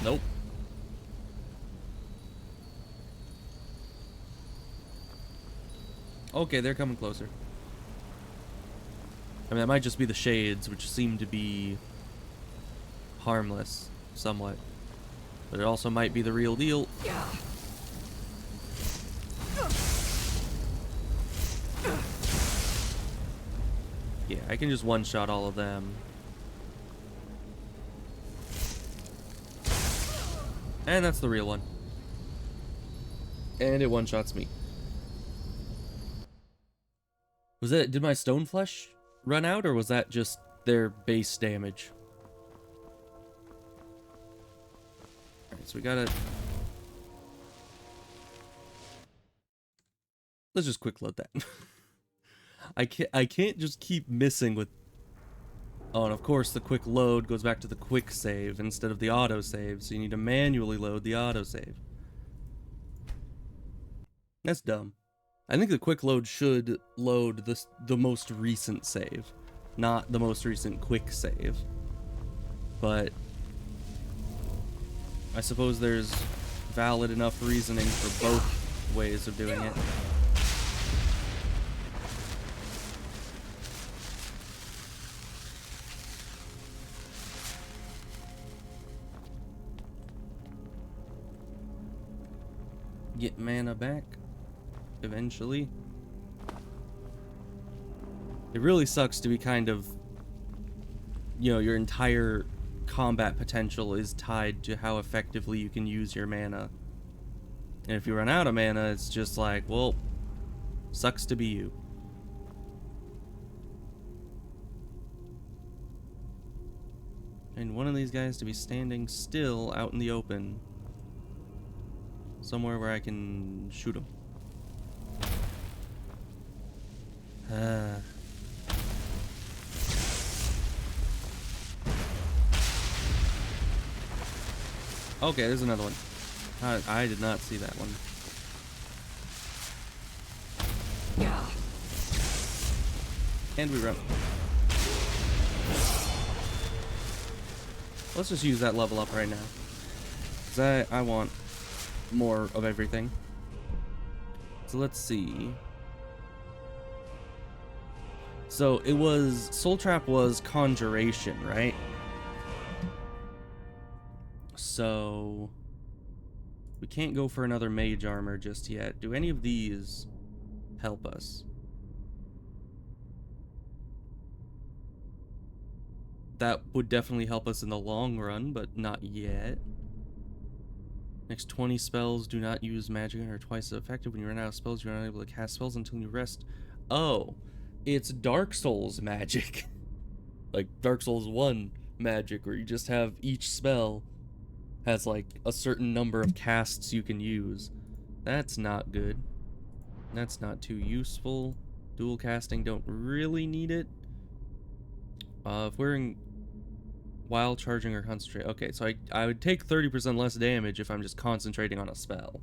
Speaker 1: Nope. Okay, they're coming closer. I mean, that might just be the shades, which seem to be harmless, somewhat. But it also might be the real deal. Yeah, I can just one-shot all of them. And that's the real one. And it one-shots me. Was it... Did my Stone Flesh run out, or was that just their base damage? Alright, so we gotta... Let's just quick load that. I can't just keep missing with... Oh, and of course the quick load goes back to the quick save instead of the auto save, so you need to manually load the auto save. That's dumb. I think the quick load should load the most recent save, not the most recent quick save. But I suppose there's valid enough reasoning for both ways of doing it. Get mana back eventually. It really sucks to be kind of, you know, your entire combat potential is tied to how effectively you can use your mana. And if you run out of mana, it's just like, well, sucks to be you. And one of these guys to be standing still out in the open. Somewhere where I can shoot him. Okay, there's another one. I did not see that one. And we run. Let's just use that level up right now. 'Cause I want more of everything. So let's see. So it was... Soul Trap was Conjuration, right? So we can't go for another mage armor just yet. Do any of these help us? That would definitely help us in the long run, but not yet. Next 20 spells do not use magic and are twice as effective. When you run out of spells, you're unable to cast spells until you rest. Oh, it's Dark Souls magic. Like Dark Souls 1 magic, where you just have each spell has like a certain number of casts you can use. That's not good. That's not too useful. Dual casting, don't really need it. If we're in while charging or concentrate. Okay, so I would take 30% less damage if I'm just concentrating on a spell,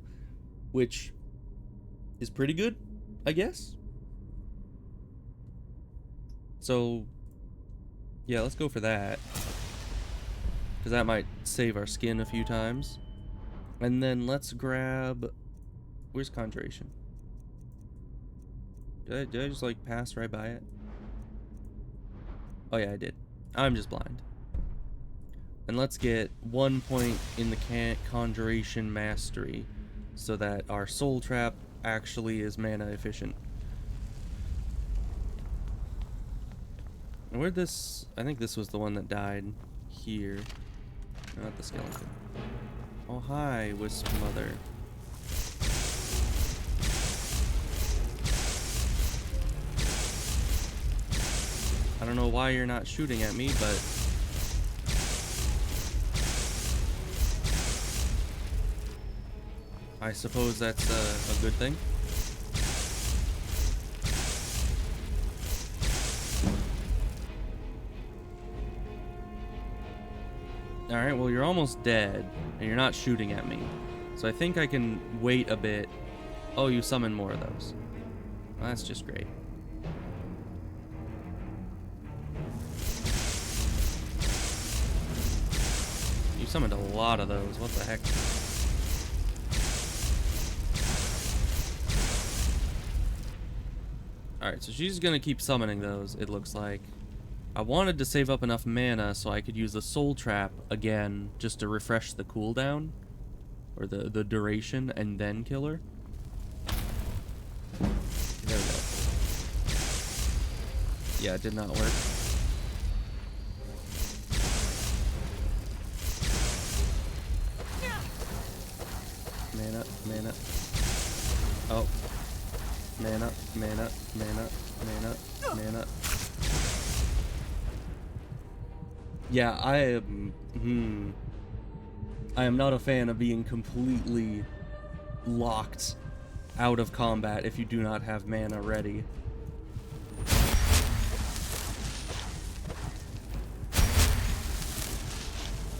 Speaker 1: which is pretty good, I guess. So, yeah, let's go for that, because that might save our skin a few times. And then let's grab... Where's Conjuration? Did I just, like, pass right by it? Oh, yeah, I did. I'm just blind. And let's get 1 point in the Conjuration Mastery, so that our Soul Trap actually is mana efficient. And where'd this... I think this was the one that died here. Not the skeleton. Oh, hi, Wisp Mother. I don't know why you're not shooting at me, but... I suppose that's a good thing. Alright, well, you're almost dead, and you're not shooting at me. So I think I can wait a bit. Oh, you summon more of those. Well, that's just great. You summoned a lot of those. What the heck? Alright, so she's gonna keep summoning those, it looks like. I wanted to save up enough mana so I could use the Soul Trap again, just to refresh the cooldown, or the duration, and then kill her. There we go. Yeah, it did not work. Mana, mana. Oh. Mana, mana, mana, mana, mana. Yeah, I am not a fan of being completely locked out of combat if you do not have mana ready.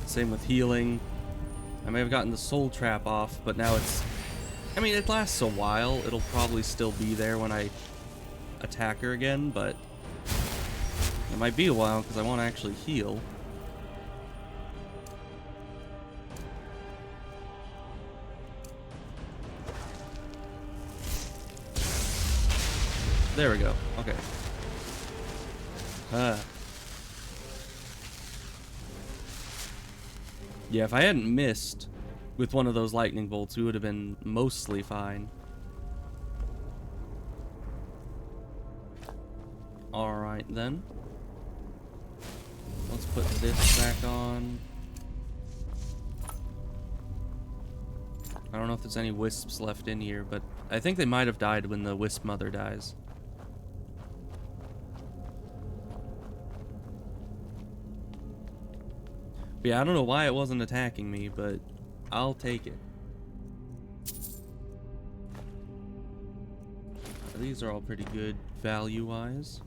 Speaker 1: Same with healing. I may have gotten the Soul Trap off, but now it's... I mean, it lasts a while. It'll probably still be there when I attack her again, but... It might be a while because I want to actually heal. There we go. Okay. Yeah, if I hadn't missed with one of those lightning bolts, we would have been mostly fine. Alright then. Let's put this back on. I don't know if there's any wisps left in here, but I think they might have died when the Wisp Mother dies. But yeah, I don't know why it wasn't attacking me, but I'll take it. These are all pretty good value-wise.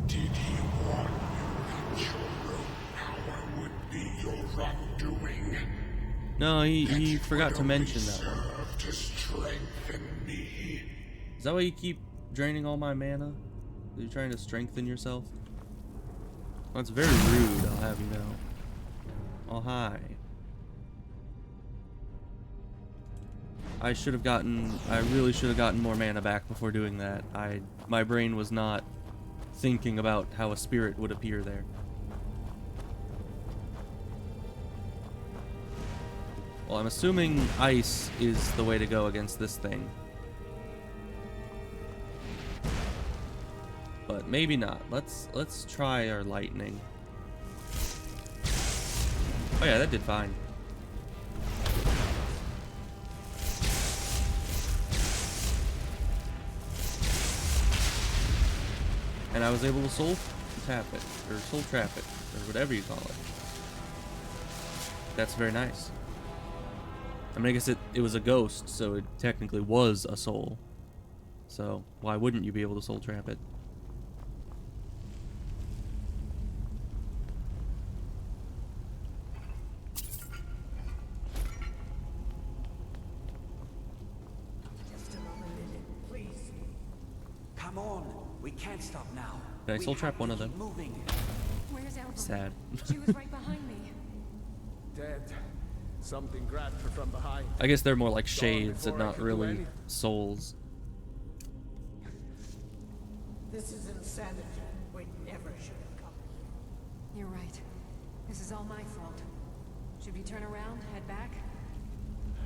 Speaker 11: Did he warn you that your own power would be your undoing?
Speaker 1: No, he forgot to mention that one.
Speaker 11: Serve to strengthen me.
Speaker 1: Is that why you keep draining all my mana? Are you trying to strengthen yourself? That's very rude, I'll have you know. Oh, hi. I really should have gotten more mana back before doing that. My brain was not thinking about how a spirit would appear there. Well, I'm assuming ice is the way to go against this thing. But maybe not. Let's try our lightning. Oh yeah, that did fine. And I was able to soul tap it, or soul trap it, or whatever you call it. That's very nice. I mean, I guess it was a ghost, so it technically was a soul. So why wouldn't you be able to soul trap it?
Speaker 8: Just another minute, please. Come on, we can't stop now.
Speaker 1: Did I soul trap one of them?
Speaker 8: Moving.
Speaker 9: Where's Alva?
Speaker 1: Sad.
Speaker 9: She was right behind me.
Speaker 10: Dead. Something grabbed her from behind.
Speaker 1: I guess they're more like shades and
Speaker 10: before I
Speaker 1: not
Speaker 10: could do
Speaker 1: really
Speaker 10: anything.
Speaker 1: souls.
Speaker 8: This is insanity. We never should have come.
Speaker 9: You're right. This is all my fault. Should we turn around, head back?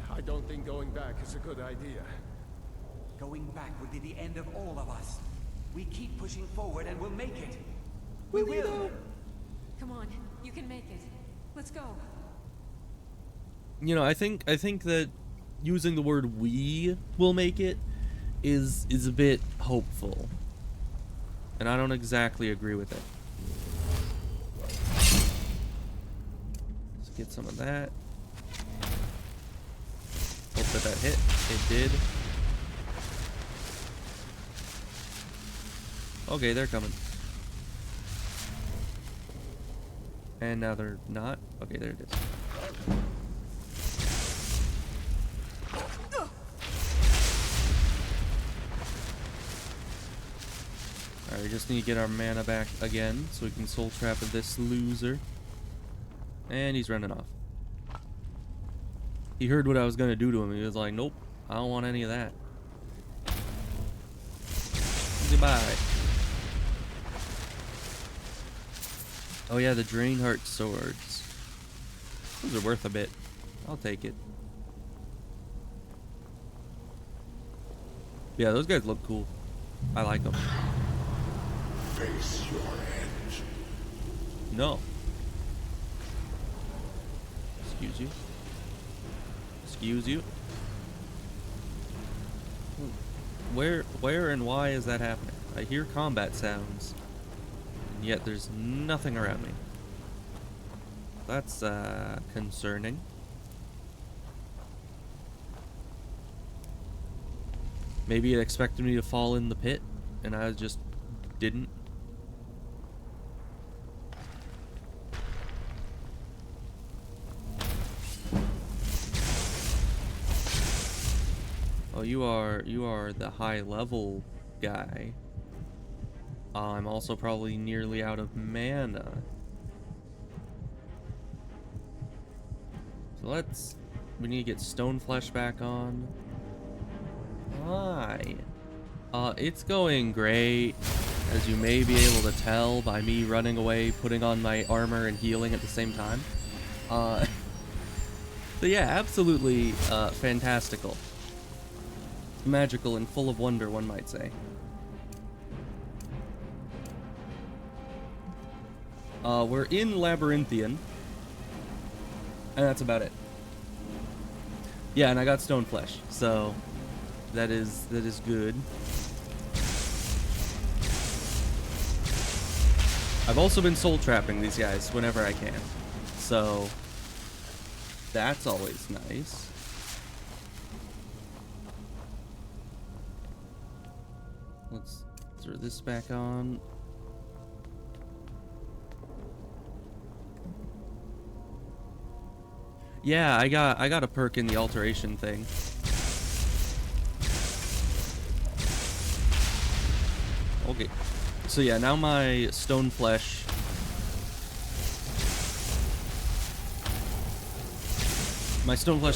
Speaker 10: I don't think going back is a good idea.
Speaker 8: Going back would be the end of all of us. We keep pushing forward and we'll make it. We will.
Speaker 9: Come on, you can make it. Let's go.
Speaker 1: You know, I think that using the word "we will make it" is a bit hopeful, and I don't exactly agree with it. Let's get some of that. Hope that hit. It did. Okay, they're coming. And now they're not. Okay, there it is. Alright, we just need to get our mana back again so we can soul trap this loser. And he's running off. He heard what I was gonna do to him. He was like, nope, I don't want any of that. Goodbye. Oh yeah, the Drainheart swords. Those are worth a bit. I'll take it. Yeah, those guys look cool. I like them.
Speaker 11: Face your end.
Speaker 1: No. Excuse you. Excuse you. Where and why is that happening? I hear combat sounds, and yet there's nothing around me. That's concerning. Maybe it expected me to fall in the pit, and I just didn't. Oh, you are the high level guy. I'm also probably nearly out of mana. So we need to get Stoneflesh back on. Hi. It's going great, as you may be able to tell by me running away, putting on my armor, and healing at the same time. So yeah, absolutely fantastical. Magical and full of wonder, one might say. We're in Labyrinthian, and that's about it. Yeah, and I got Stoneflesh, so that is good. I've also been soul trapping these guys whenever I can, so that's always nice. Let's throw this back on. Yeah, I got a perk in the alteration thing. Okay. So yeah, now my Stoneflesh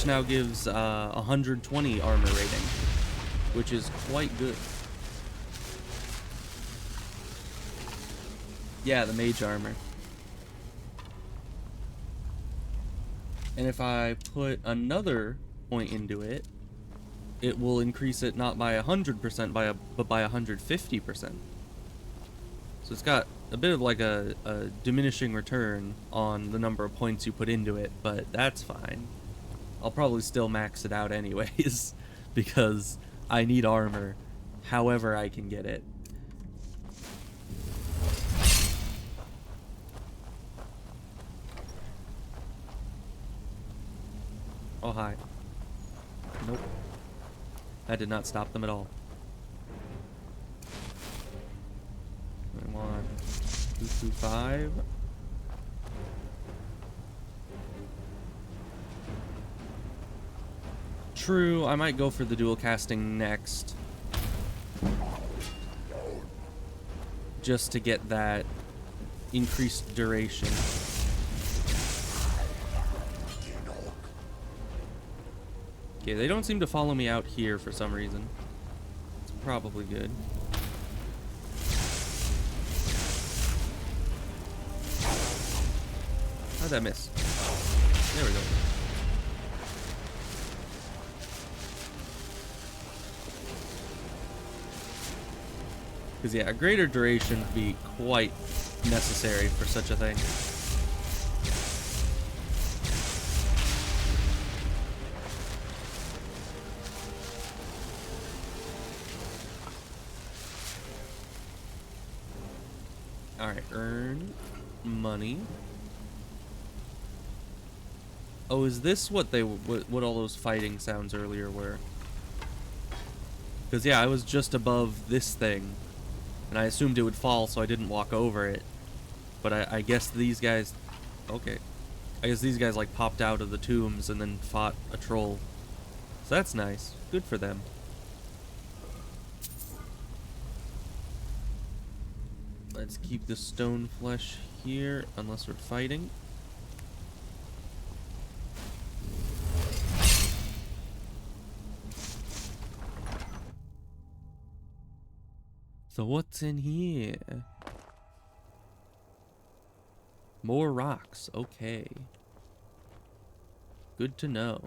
Speaker 1: now gives 120 armor rating, which is quite good. Yeah, the mage armor. And if I put another point into it, it will increase it not by 100% but by 150%. So it's got a bit of like a diminishing return on the number of points you put into it, but that's fine. I'll probably still max it out anyways, because I need armor however I can get it. Oh, hi. Nope. That did not stop them at all. 2-5. True, I might go for the dual casting next. Just to get that increased duration. Okay, they don't seem to follow me out here for some reason. It's probably good. How'd that miss? There we go. Because, yeah, a greater duration would be quite necessary for such a thing. Alright, earn money. Oh, is this what they what all those fighting sounds earlier were? Because, yeah, I was just above this thing. And I assumed it would fall, so I didn't walk over it. But I guess these guys... Okay. I guess these guys, like, popped out of the tombs and then fought a troll. So that's nice. Good for them. Let's keep the stone flesh here, unless we're fighting. So what's in here? More rocks, okay. Good to know.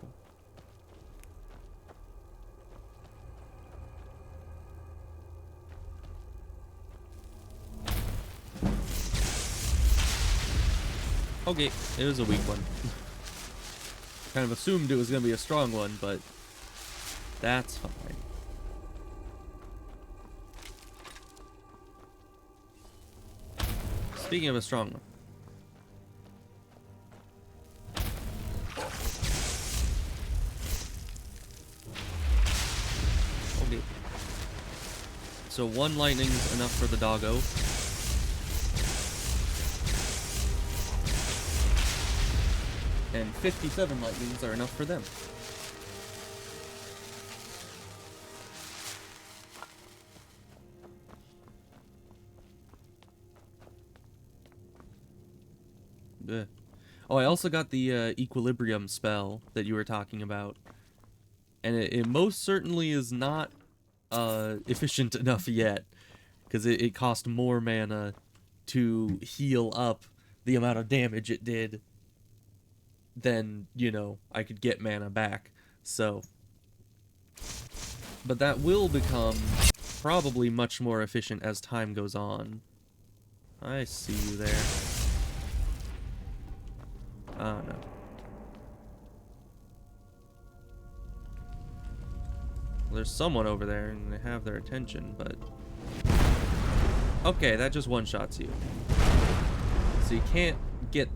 Speaker 1: Okay, it was a weak one. Kind of assumed it was going to be a strong one, but that's fine. Speaking of a strong one. Okay. So 1 lightning's enough for the doggo. And 57 lightnings are enough for them. Ugh. Oh, I also got the equilibrium spell that you were talking about. And it most certainly is not efficient enough yet. Because it cost more mana to heal up the amount of damage it did than, you know, I could get mana back. So. But that will become probably much more efficient as time goes on. I see you there. Oh, no. Well, there's someone over there, and they have their attention, but... Okay, that just one-shots you. So you can't get...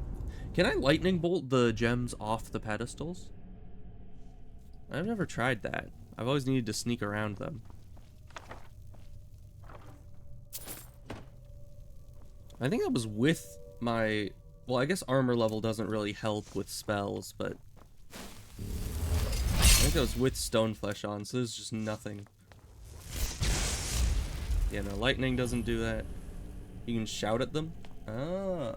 Speaker 1: Can I lightning bolt the gems off the pedestals? I've never tried that. I've always needed to sneak around them. I think that was with my... Well, I guess armor level doesn't really help with spells, but... I think that was with stone flesh on, so there's just nothing. Yeah, no, lightning doesn't do that. You can shout at them? Ah.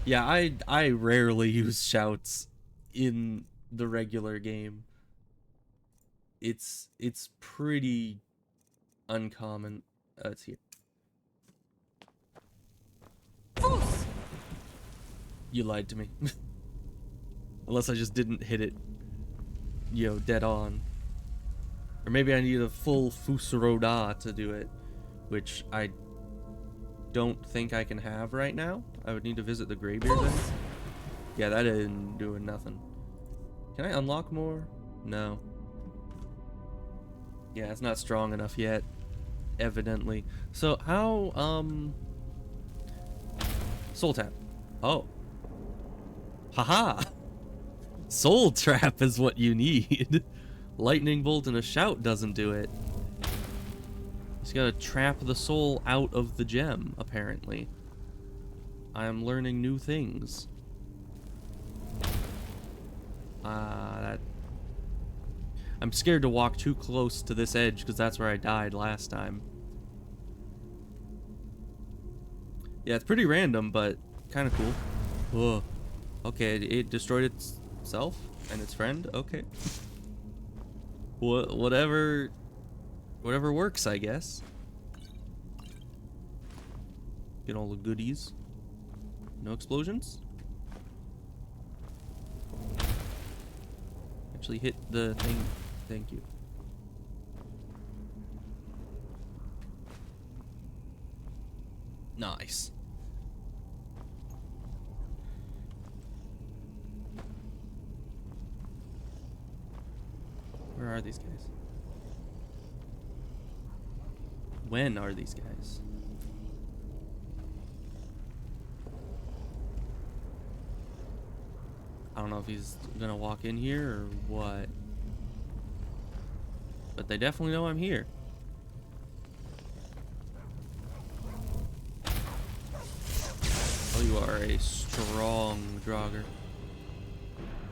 Speaker 1: Yeah, I rarely use shouts in the regular game. It's pretty uncommon. It's here. You lied to me. Unless I just didn't hit it, you know, dead on. Or maybe I need a full Fusuroda to do it, which I don't think I can have right now. I would need to visit the Greybeard then. Yeah, that isn't doing nothing. Can I unlock more? No. Yeah, it's not strong enough yet, evidently. So how, Soul Tap. Oh. Haha! Soul Trap is what you need. Lightning Bolt and a Shout doesn't do it. He's gotta trap the soul out of the gem, apparently. I am learning new things. I'm scared to walk too close to this edge because that's where I died last time. Yeah, it's pretty random, but kind of cool. Whoa. Okay, it destroyed itself and its friend. Okay. Whatever works, I guess. Get all the goodies. No explosions? Actually hit the thing. Thank you. Nice. Where are these guys? When are these guys? I don't know if he's gonna walk in here or what. But they definitely know I'm here. Oh, you are a strong Draugr.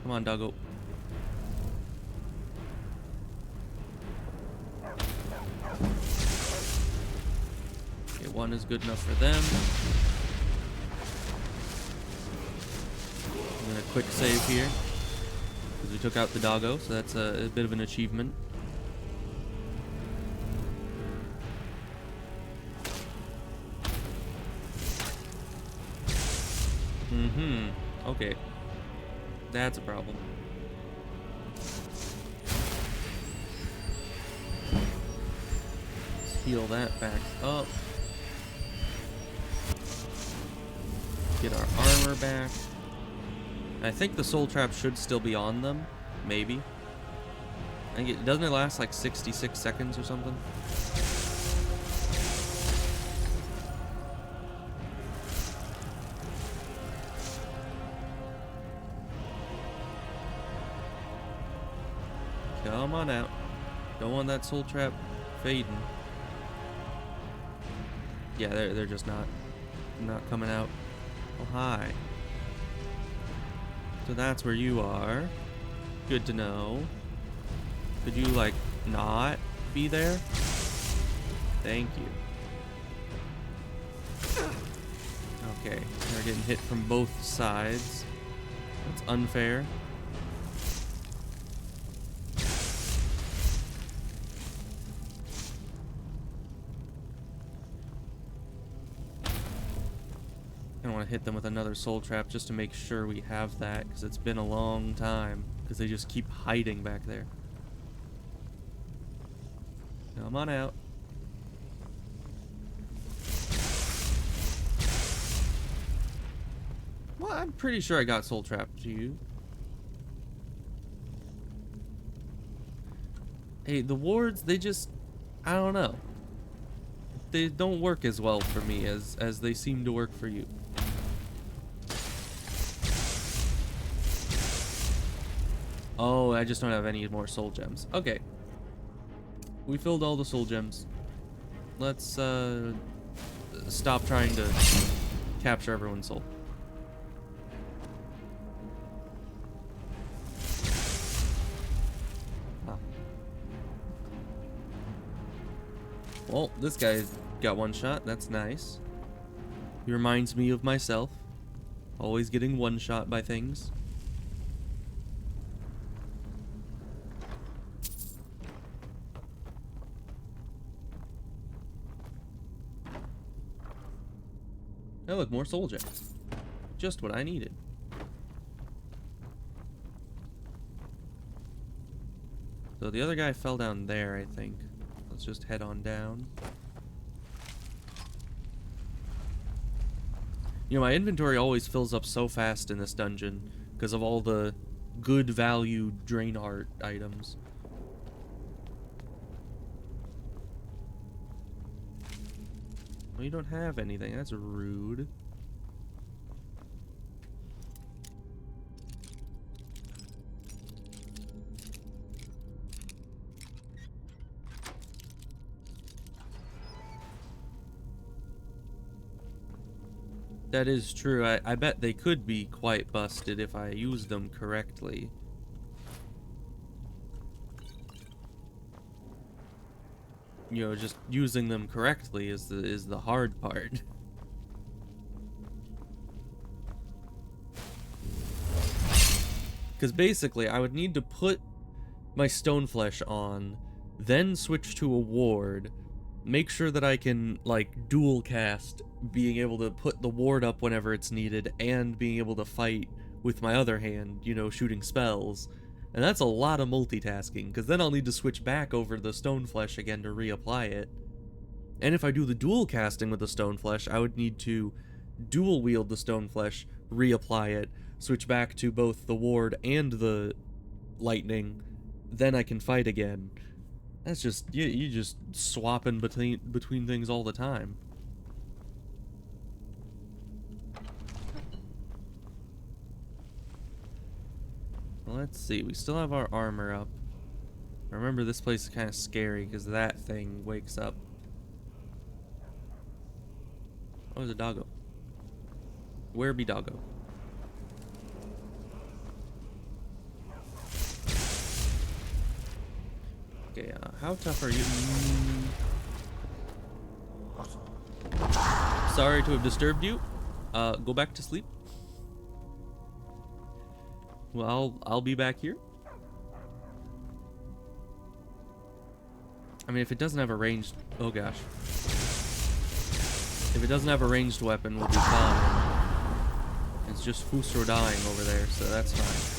Speaker 1: Come on, doggo. Okay, one is good enough for them. I'm gonna quick save here because we took out the doggo, so that's a bit of an achievement. Okay. That's a problem. Let's heal that back up. Get our armor back. I think the soul trap should still be on them. Maybe. I think doesn't it last like 66 seconds or something? Come on out. Don't want that soul trap fading. Yeah, they're just not coming out. Oh, hi. So that's where you are. Good to know. Could you, like, not be there? Thank you. Okay, they're getting hit from both sides. That's unfair. I want to hit them with another soul trap just to make sure we have that, because it's been a long time, because they just keep hiding back there. Come on out. Well, I'm pretty sure I got soul trapped to you. Hey, the wards, they just, I don't know. They don't work as well for me as they seem to work for you. Oh, I just don't have any more soul gems. Okay. We filled all the soul gems. Let's stop trying to capture everyone's soul. Ah. Well, this guy got one shot. That's nice. He reminds me of myself. Always getting one shot by things. Oh, look, more soul gems. Just what I needed. So the other guy fell down there, I think. Let's just head on down. You know, my inventory always fills up so fast in this dungeon because of all the good value drain art items. Well, you don't have anything. That's rude. That is true. I bet they could be quite busted if I used them correctly. You know, just using them correctly is the hard part. Because basically, I would need to put my stone flesh on, then switch to a ward, make sure that I can, like, dual cast, being able to put the ward up whenever it's needed, and being able to fight with my other hand, you know, shooting spells. And that's a lot of multitasking, because then I'll need to switch back over to the stone flesh again to reapply it. And if I do the dual casting with the stone flesh, I would need to dual wield the stone flesh, reapply it, switch back to both the ward and the lightning, then I can fight again. That's just, you just swapping between things all the time. Well, let's see, we still have our armor up. Remember, this place is kind of scary because that thing wakes up. Oh, there's a doggo. Where be doggo? Okay, how tough are you? Sorry to have disturbed you. Go back to sleep. Well, I'll be back here. I mean, if it doesn't have a ranged... Oh, gosh. If it doesn't have a ranged weapon, we'll be fine. It's just Fusro dying over there, so that's fine.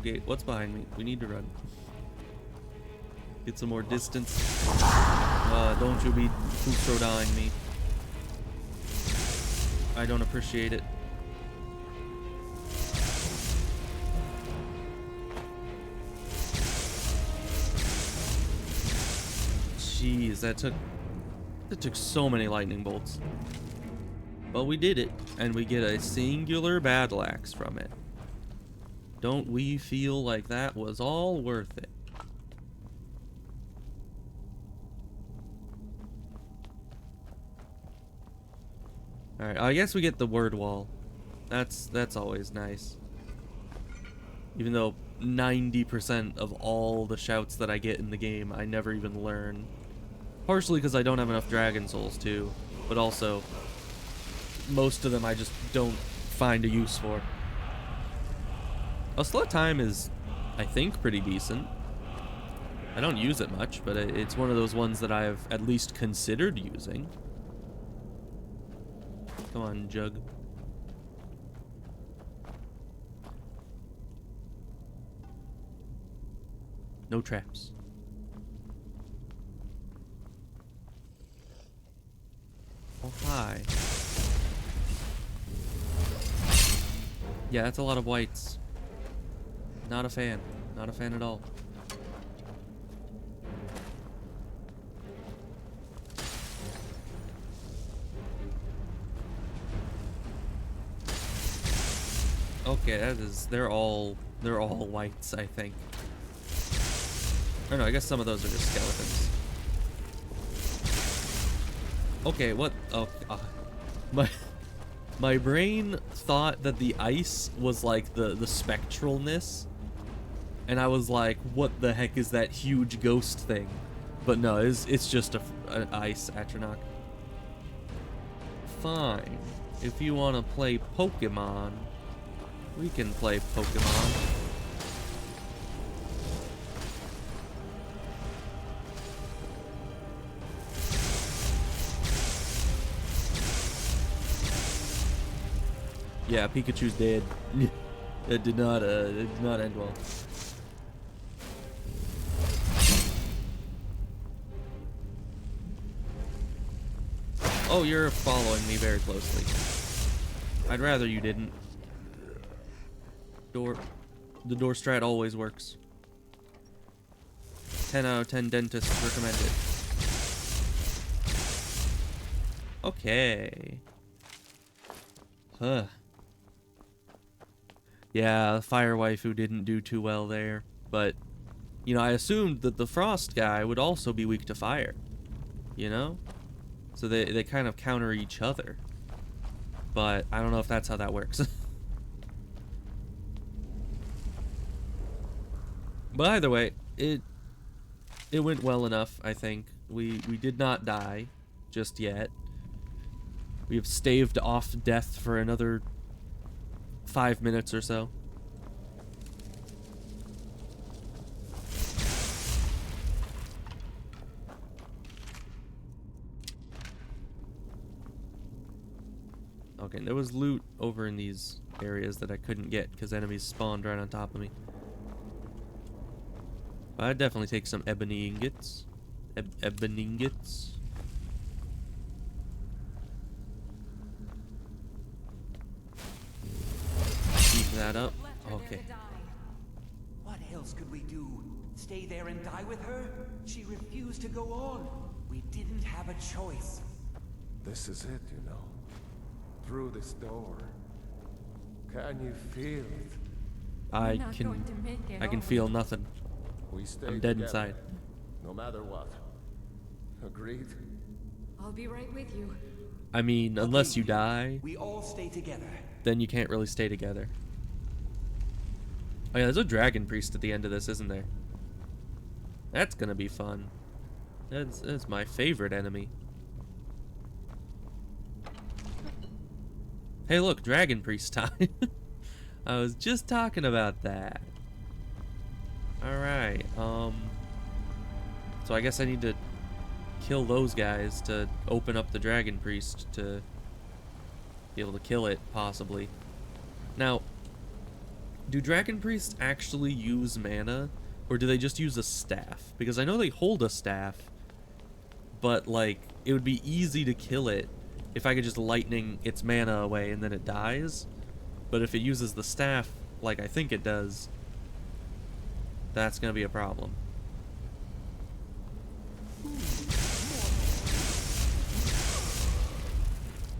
Speaker 1: Okay, what's behind me? We need to run. Get some more distance. Don't you be Fusro dying me. I don't appreciate it. Jeez, that took so many lightning bolts. But we did it, and we get a singular battle axe from it. Don't we feel like that was all worth it? Alright, I guess we get the word wall. That's always nice. Even though 90% of all the shouts that I get in the game, I never even learn. Partially because I don't have enough Dragon Souls too, but also most of them I just don't find a use for. Slot time is, I think, pretty decent. I don't use it much, but it's one of those ones that I've at least considered using. Come on, Jug. No traps. Oh, hi. Yeah, that's a lot of whites. Not a fan. Not a fan at all. Okay, that is, they're all whites, I think. Or no, I guess some of those are just skeletons. Okay, what? Oh, my brain thought that the ice was like the spectralness, and I was like, what the heck is that huge ghost thing? But no, it's just an ice Atronach. Fine. If you want to play Pokemon, we can play Pokemon. Yeah, Pikachu's dead. It did not end well. Oh, you're following me very closely. I'd rather you didn't. The door strat always works. 10 out of 10 dentists recommend it. Okay. Huh. Yeah, the fire waifu didn't do too well there, but you know, I assumed that the frost guy would also be weak to fire, you know? So they kind of counter each other. But I don't know if that's how that works. But either way, it went well enough, I think. We did not die just yet. We have staved off death for another 5 minutes or so. Okay, there was loot over in these areas that I couldn't get because enemies spawned right on top of me. But I'd definitely take some ebony ingots. Ebony ingots. Keep that up. Okay.
Speaker 8: What else could we do? Stay there and die with her? She refused to go on. We didn't have a choice.
Speaker 10: This is it, you know. Through this door. Can you feel it?
Speaker 1: I can feel nothing.
Speaker 10: We stay
Speaker 1: I'm dead
Speaker 10: together,
Speaker 1: inside.
Speaker 10: no matter what. Agreed?
Speaker 9: I'll be right with you.
Speaker 1: I mean, unless you die,
Speaker 8: We all stay together.
Speaker 1: then you can't really stay together. Oh yeah, there's a dragon priest at the end of this, isn't there? That's gonna be fun. That's my favorite enemy. Hey look, dragon priest time. I was just talking about that. Alright, so I guess I need to kill those guys to open up the dragon priest to be able to kill it, possibly. Now, do dragon priests actually use mana, or do they just use a staff? Because I know they hold a staff, but like, it would be easy to kill it if I could just lightning its mana away and then it dies. But if it uses the staff, like I think it does, that's gonna be a problem.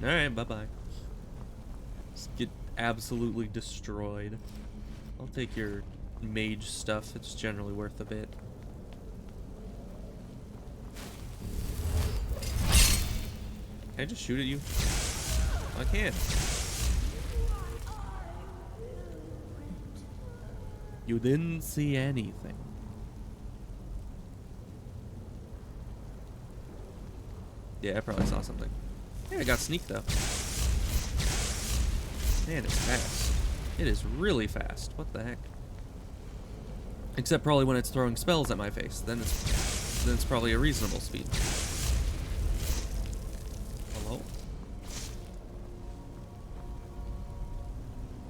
Speaker 1: Alright, bye-bye. Just get absolutely destroyed. I'll take your mage stuff, it's generally worth a bit. Can I just shoot at you? I can. You didn't see anything. Yeah, I probably saw something. Yeah, I got sneak though. Man, it's fast. It is really fast. What the heck? Except probably when it's throwing spells at my face. Then it's probably a reasonable speed. Hello?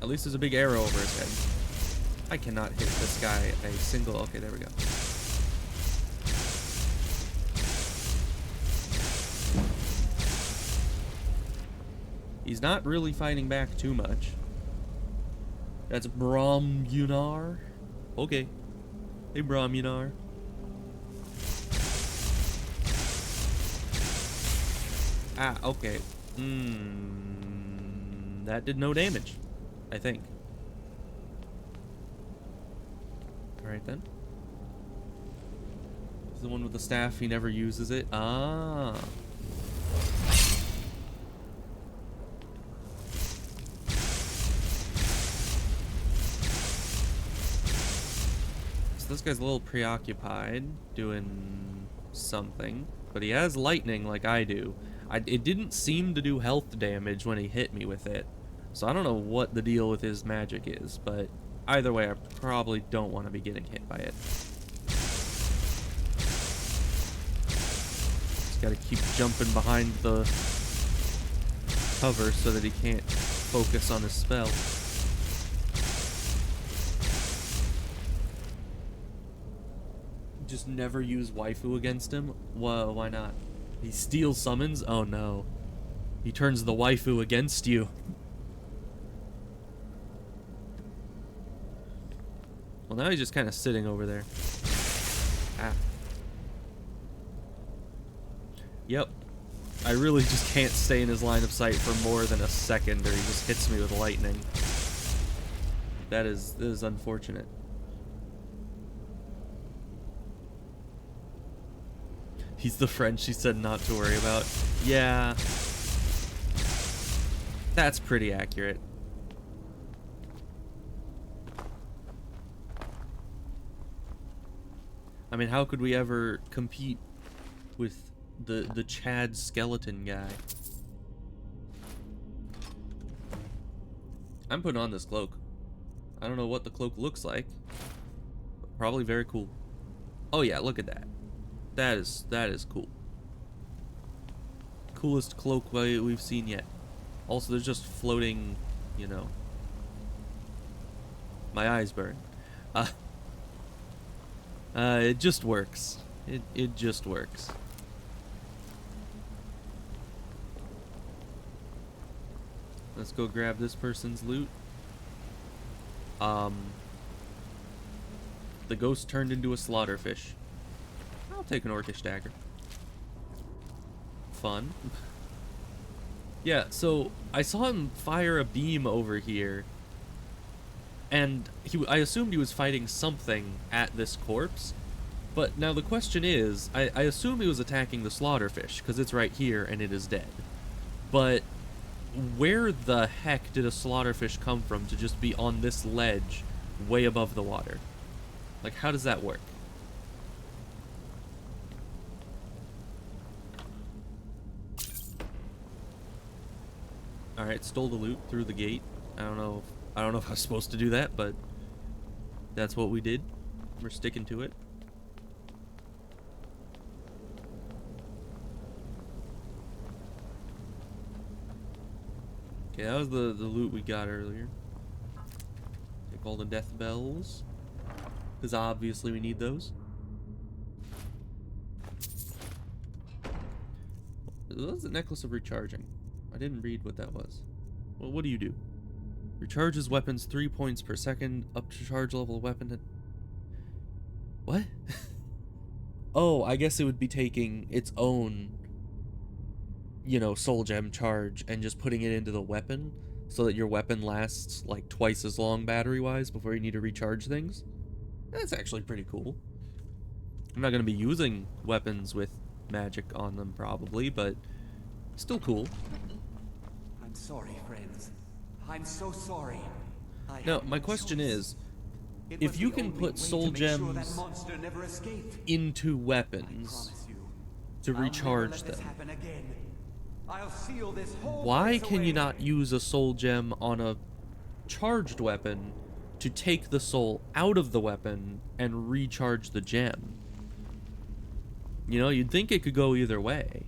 Speaker 1: At least there's a big arrow over his head. I cannot hit this guy a single... Okay, there we go. He's not really fighting back too much. That's Brahmunar. Okay. Hey, Brahmunar. Ah, okay. That did no damage, I think. Alright then. This is the one with the staff, he never uses it. Ah. So this guy's a little preoccupied, doing something. But he has lightning like I do. It didn't seem to do health damage when he hit me with it. So I don't know what the deal with his magic is, but either way, I probably don't want to be getting hit by it. Just gotta keep jumping behind the cover so that he can't focus on his spell. Just never use waifu against him? Whoa, why not? He steals summons? Oh no. He turns the waifu against you. Well, now he's just kind of sitting over there. Ah. Yep. I really just can't stay in his line of sight for more than a second, or he just hits me with lightning. That is unfortunate. He's the friend she said not to worry about. Yeah. That's pretty accurate. I mean, how could we ever compete with the Chad skeleton guy? I'm putting on this cloak. I don't know what the cloak looks like. But probably very cool. Oh yeah, look at that. That is cool. Coolest cloak we've seen yet. Also, there's just floating, you know. My eyes burn. It just works. It just works. Let's go grab this person's loot. The ghost turned into a slaughterfish. I'll take an orcish dagger. Fun. Yeah, so I saw him fire a beam over here. And I assumed he was fighting something at this corpse. But now the question is, I assume he was attacking the slaughterfish, because it's right here and it is dead. But where the heck did a slaughterfish come from to just be on this ledge way above the water? Like, how does that work? Alright, stole the loot through the gate. I don't know if I was supposed to do that, but that's what we did. We're sticking to it. Okay, that was the loot we got earlier. Take all the death bells, because obviously we need those. That was the necklace of recharging. I didn't read what that was. Well, what do you do? Recharges weapons 3 points per second, up to charge level of weapon. What? Oh, I guess it would be taking its own, you know, soul gem charge and just putting it into the weapon so that your weapon lasts like twice as long battery-wise before you need to recharge things. That's actually pretty cool. I'm not going to be using weapons with magic on them probably, but still cool.
Speaker 8: I'm sorry, friends. I'm so sorry.
Speaker 1: Now, my question is, if you can put soul gems into weapons to recharge them, why can you not use a soul gem on a charged weapon to take the soul out of the weapon and recharge the gem? You know, you'd think it could go either way.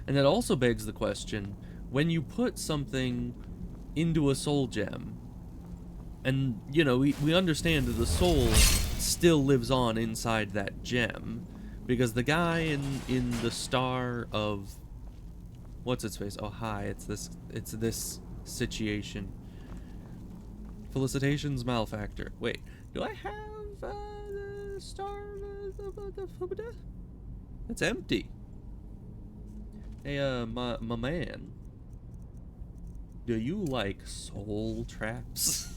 Speaker 1: And that also begs the question, when you put something into a soul gem, and, you know, we understand that the soul still lives on inside that gem, because the guy in the star of, what's its face? Oh, hi, it's this situation. Felicitations malfactor. Wait, do I have the star of the It's empty. Hey, my man. Do you like soul traps?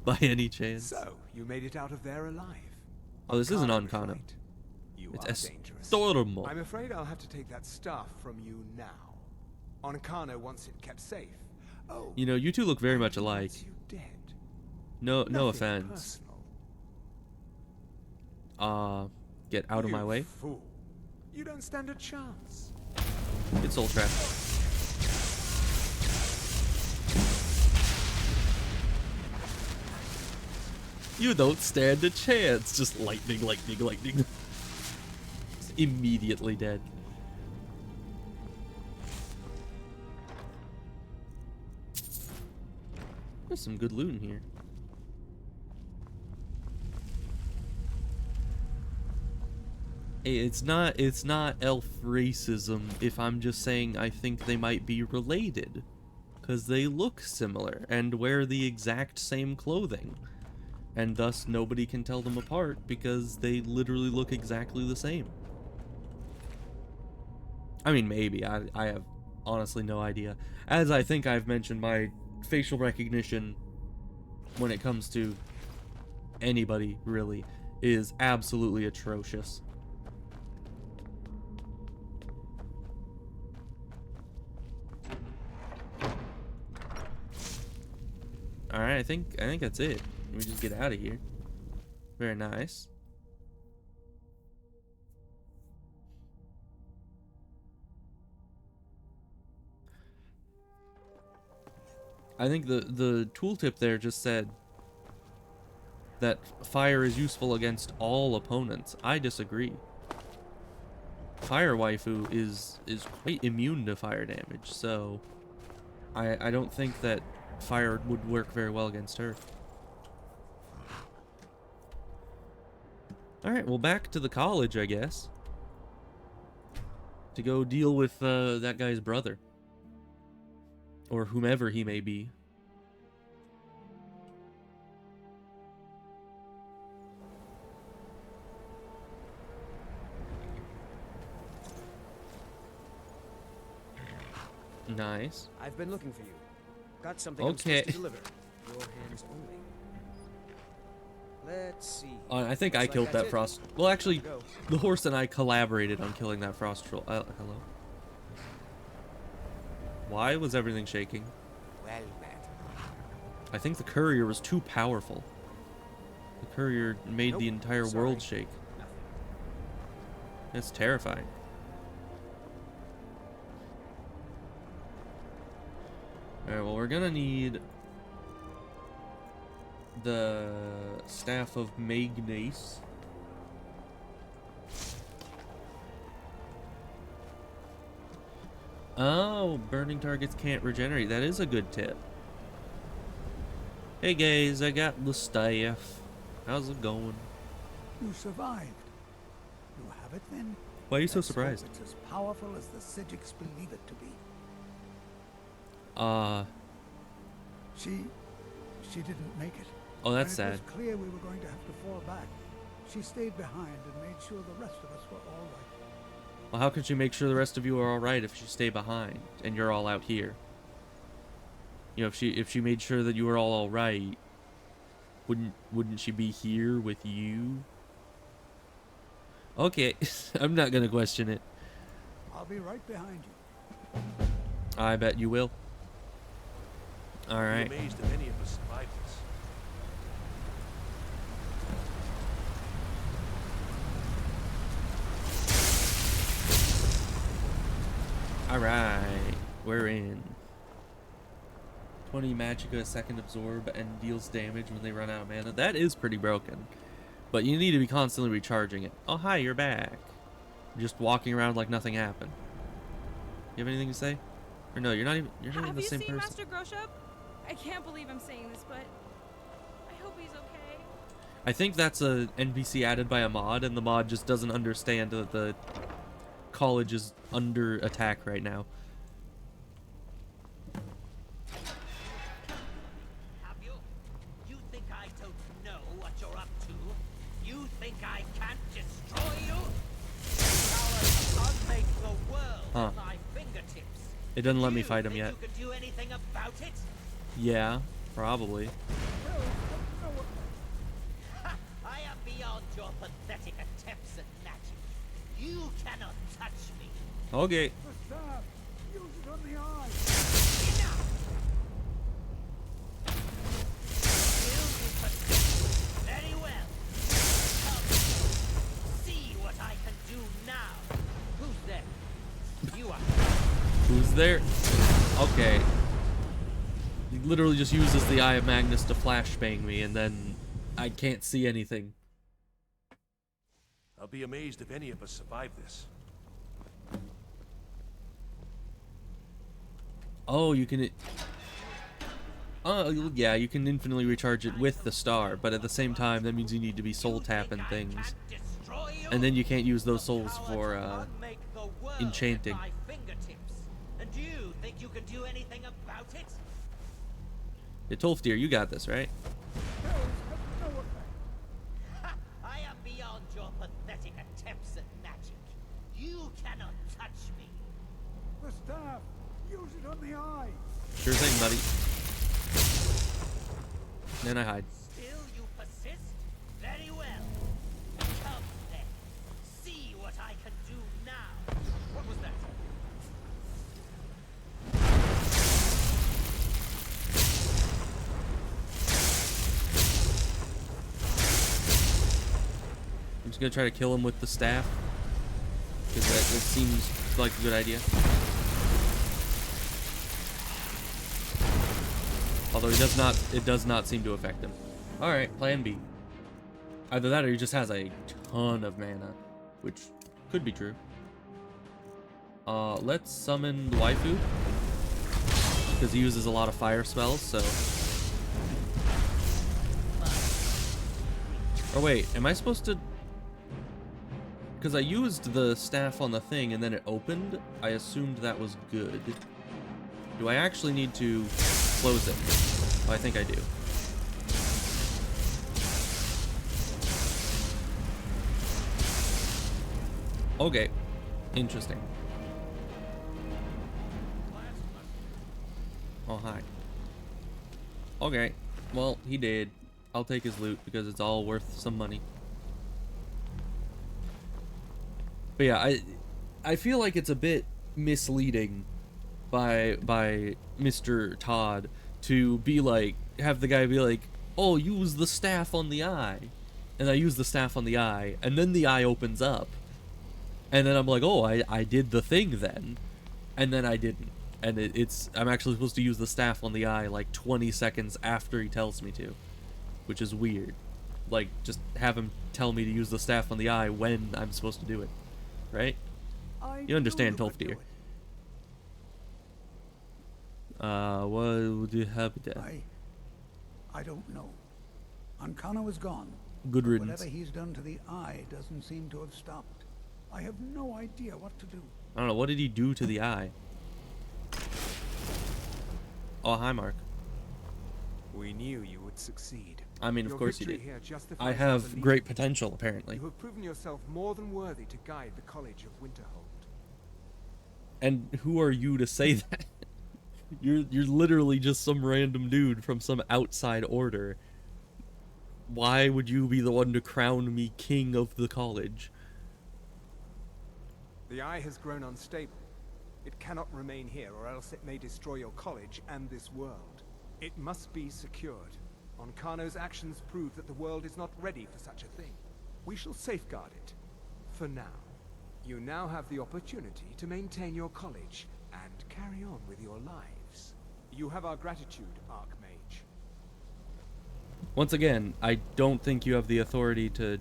Speaker 1: By any chance?
Speaker 2: So, you made it out of there alive.
Speaker 1: Oh, this isn't Oncano.
Speaker 2: You
Speaker 1: It's
Speaker 2: are dangerous.
Speaker 1: Estormo.
Speaker 2: I'm afraid I'll have to take that stuff from you now. Oncano wants it kept safe. Oh,
Speaker 1: You know, you two look very much alike.
Speaker 2: you dead.
Speaker 1: No
Speaker 2: Nothing
Speaker 1: offense.
Speaker 2: personal.
Speaker 1: Get out of my
Speaker 2: You
Speaker 1: way.
Speaker 2: Fool. You don't stand a chance.
Speaker 1: It's soul trap. You don't stand a chance. Just lightning, lightning, lightning. Just immediately dead. There's some good loot in here. Hey, it's not elf racism if I'm just saying I think they might be related. Because they look similar and wear the exact same clothing. And thus nobody can tell them apart because they literally look exactly the same. I mean, maybe. I have honestly no idea. As I think I've mentioned, my facial recognition when it comes to anybody really is absolutely atrocious. Alright, I think that's it. Let me just get out of here. Very nice. I think the tooltip there just said that fire is useful against all opponents. I disagree. Fire waifu is quite immune to fire damage, so I don't think that fire would work very well against her. Alright, well, back to the college, I guess. To go deal with that guy's brother. Or whomever he may be. Nice.
Speaker 12: I've been looking for you. Got something I'm supposed to deliver. Your hands only. Let's see.
Speaker 1: I think I killed that frost. Well, actually, the horse and I collaborated on killing that frost troll. Hello. Why was everything shaking?
Speaker 8: Well met.
Speaker 1: I think the courier was too powerful. The courier made the entire world shake.
Speaker 12: Nothing.
Speaker 1: It's terrifying. Alright, well, we're gonna need the staff of Magnus. Oh, burning targets can't regenerate. That is a good tip. Hey guys, I got the staff. How's it going?
Speaker 13: You survived. You have it then?
Speaker 1: Why are you so surprised?
Speaker 13: It's as powerful as the Psijics believe it to be. She didn't make it.
Speaker 1: Oh, that's sad.
Speaker 13: It was clear we were going to have to fall back. She stayed behind and made sure the rest of us were all right.
Speaker 1: Well, how can she make sure the rest of you are all right if she stay behind and you're all out here? You know, if she made sure that you were all right, wouldn't she be here with you? Okay, I'm not gonna question it.
Speaker 13: I'll be right behind you.
Speaker 1: I bet you will. All right.
Speaker 2: I'm amazed if any of us survived this.
Speaker 1: Alright, we're in. 20 magicka a second absorb and deals damage when they run out of mana. That is pretty broken. But you need to be constantly recharging it. Oh, hi, you're back. Just walking around like nothing happened. You have anything to say? Or no, you're not even the same person.
Speaker 4: Have you seen Master Groshup? I can't believe I'm saying this, but I hope he's okay.
Speaker 1: I think that's a NPC added by a mod, and the mod just doesn't understand that the college is under attack right now.
Speaker 8: Have you? You think I don't know what you're up to? You think I can't destroy you? Power to unmake the world with my fingertips.
Speaker 1: It doesn't let me fight him yet.
Speaker 8: You can do anything about it?
Speaker 1: Yeah, probably.
Speaker 8: I am beyond your pathetic attempts at magic. You cannot touch me.
Speaker 1: Okay.
Speaker 13: The staff! Use it on the eye!
Speaker 8: Enough! Very well. Come. See what I can do now. Who's there? You are.
Speaker 1: Who's there? Okay. He literally just uses the Eye of Magnus to flashbang me, and then I can't see anything.
Speaker 2: I'll be amazed if any of us survive this.
Speaker 1: Oh, you can... Oh, yeah, you can infinitely recharge it with the star, but at the same time, that means you need to be soul tapping things. And then you can't use those souls for, enchanting.
Speaker 8: And you think you can do anything about it?
Speaker 1: Yeah, Tolfdir, you got this, right?
Speaker 8: I am beyond your pathetic attempts at magic. You cannot touch me.
Speaker 13: The staff! Use it on the eye.
Speaker 1: Sure thing, buddy. Then I hide.
Speaker 8: Still you persist? Very well. Come then. See what I can do now. What was that?
Speaker 1: I'm just gonna try to kill him with the staff, because that seems like a good idea. Although it does not seem to affect him. Alright, plan B. Either that or he just has a ton of mana, which could be true. Let's summon the waifu, because he uses a lot of fire spells, so... Oh wait, am I supposed to... Because I used the staff on the thing and then it opened, I assumed that was good. Do I actually need to close it? Oh, I think I do. Okay. Interesting. Oh, hi. Okay. Well, he did. I'll take his loot because it's all worth some money. But yeah, I feel like it's a bit misleading by Mr. Todd to be like, have the guy be like, oh, use the staff on the eye. And I use the staff on the eye, and then the eye opens up. And then I'm like, oh, I did the thing then. And then I didn't. And I'm actually supposed to use the staff on the eye like 20 seconds after he tells me to. Which is weird. Like, just have him tell me to use the staff on the eye when I'm supposed to do it. Right? You understand, Tolfdir. What would you have there?
Speaker 13: I don't know. Ancano is gone.
Speaker 1: Good riddance.
Speaker 13: Whatever he's done to the eye doesn't seem to have stopped. I have no idea what to do.
Speaker 1: I don't know, what did he do to the eye? Oh, hi, Mark.
Speaker 14: We knew you would succeed.
Speaker 1: I mean, of course you did. I
Speaker 14: I
Speaker 1: have great potential, apparently.
Speaker 14: You have proven yourself more than worthy to guide the College of Winterhold.
Speaker 1: And who are you to say that? You're literally just some random dude from some outside order. Why would you be the one to crown me king of the college?
Speaker 14: The eye has grown unstable. It cannot remain here, or else it may destroy your college and this world. It must be secured. Ancano's actions prove that the world is not ready for such a thing. We shall safeguard it. For now. You now have the opportunity to maintain your college and carry on with your lives. You have our gratitude, Archmage.
Speaker 1: Once again, I don't think you have the authority to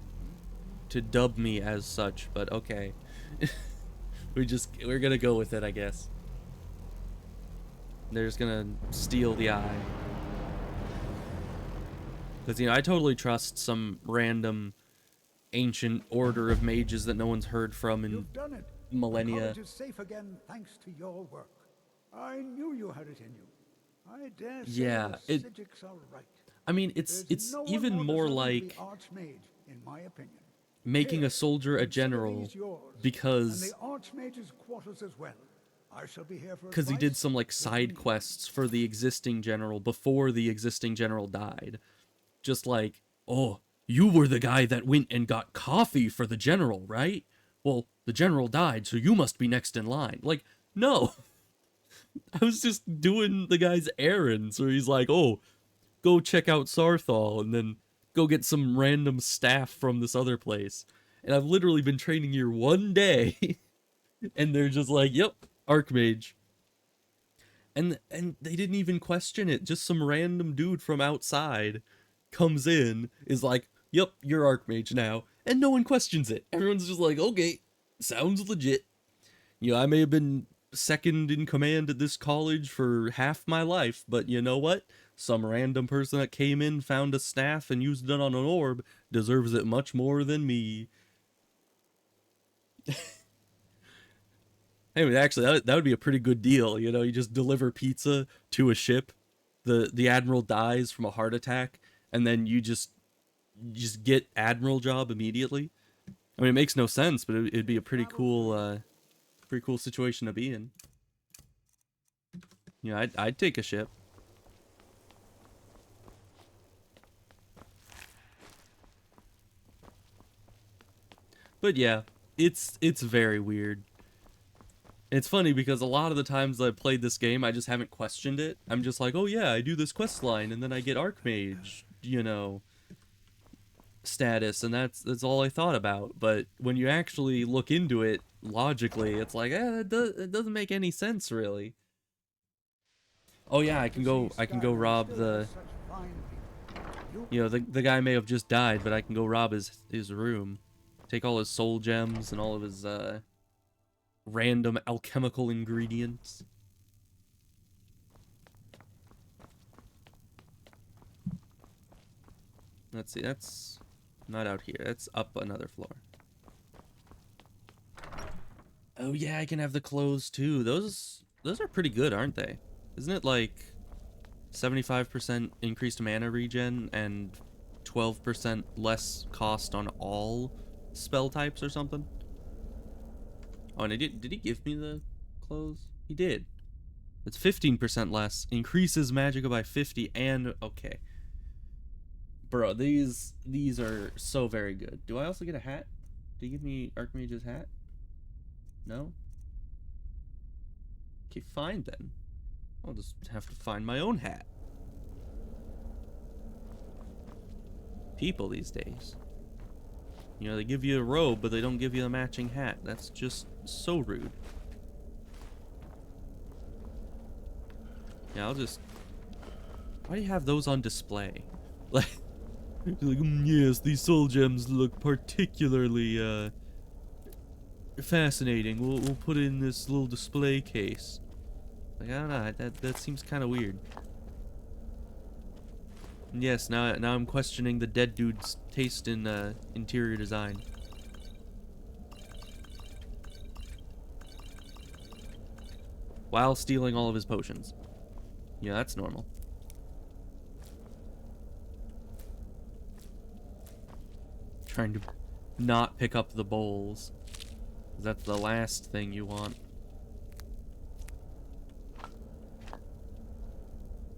Speaker 1: dub me as such, but okay. We're gonna go with it, I guess. They're just gonna steal the eye. Because, you know, I totally trust some random ancient order of mages that no one's heard from in millennia.
Speaker 13: The college is safe again thanks to your work. I knew you had it in you. I dare say the Psijics are right.
Speaker 1: I mean, it's
Speaker 13: no
Speaker 1: even more like
Speaker 13: Archmage, in my opinion.
Speaker 1: making a soldier a general because
Speaker 13: and the Archmage's quarters as well. I shall be here for
Speaker 1: because he did some like side quests for the existing general before the existing general died. Just like, oh, you were the guy that went and got coffee for the general, right? Well, the general died, so you must be next in line. Like, no. I was just doing the guy's errands where he's like, oh, go check out Sarthal and then go get some random staff from this other place. And I've literally been training here one day and they're just like, yep, Archmage. And they didn't even question it. Just some random dude from outside comes in, is like, yep, you're Archmage now. And no one questions it. Everyone's just like, okay, sounds legit. You know, I may have been second in command at this college for half my life, but you know what? Some random person that came in, found a staff, and used it on an orb deserves it much more than me. Anyway, actually, that would be a pretty good deal. You know, you just deliver pizza to a ship, the admiral dies from a heart attack, and then you just get admiral job immediately. I mean, it makes no sense, but it'd be a pretty cool situation to be in. You know, I'd take a ship. But yeah, it's very weird. It's funny because a lot of the times I've played this game, I just haven't questioned it. I'm just like, oh yeah, I do this quest line, and then I get Archmage, you know, status, and that's all I thought about. But when you actually look into it logically, it's like, it doesn't make any sense really. Oh yeah, I can go rob the, you know, the guy may have just died, but I can go rob his room, take all his soul gems and all of his random alchemical ingredients. Let's see, that's not out here. That's up another floor. Oh yeah, I can have the clothes too. Those are pretty good, aren't they? Isn't it like 75% increased mana regen and 12% less cost on all spell types or something? Oh, and did he give me the clothes? He did. It's 15% less, increases magicka by 50, and okay. Bro, these are so very good. Do I also get a hat? Did he give me Archmage's hat? No? Okay, fine then. I'll just have to find my own hat. People these days. You know, they give you a robe, but they don't give you a matching hat. That's just so rude. Yeah, I'll just... Why do you have those on display? Like, yes, these soul gems look particularly, fascinating. We'll put it in this little display case. Like, I don't know, that seems kind of weird. And yes, now I'm questioning the dead dude's taste in interior design. While stealing all of his potions. Yeah, that's normal. Trying to not pick up the bowls. That's the last thing you want.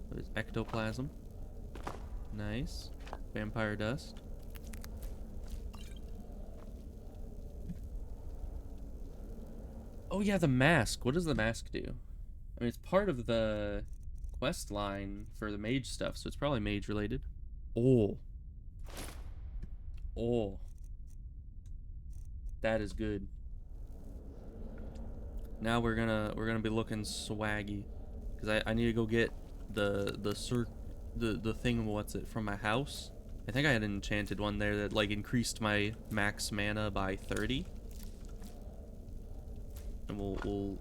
Speaker 1: What is ectoplasm? Nice. Vampire dust. Oh yeah, the mask. What does the mask do? I mean, it's part of the quest line for the mage stuff, so it's probably mage related. Oh. Oh. That is good. Now we're gonna be looking swaggy, because I need to go get the thing, what's it, from my house. I think I had an enchanted one there that like increased my max mana by 30. And we'll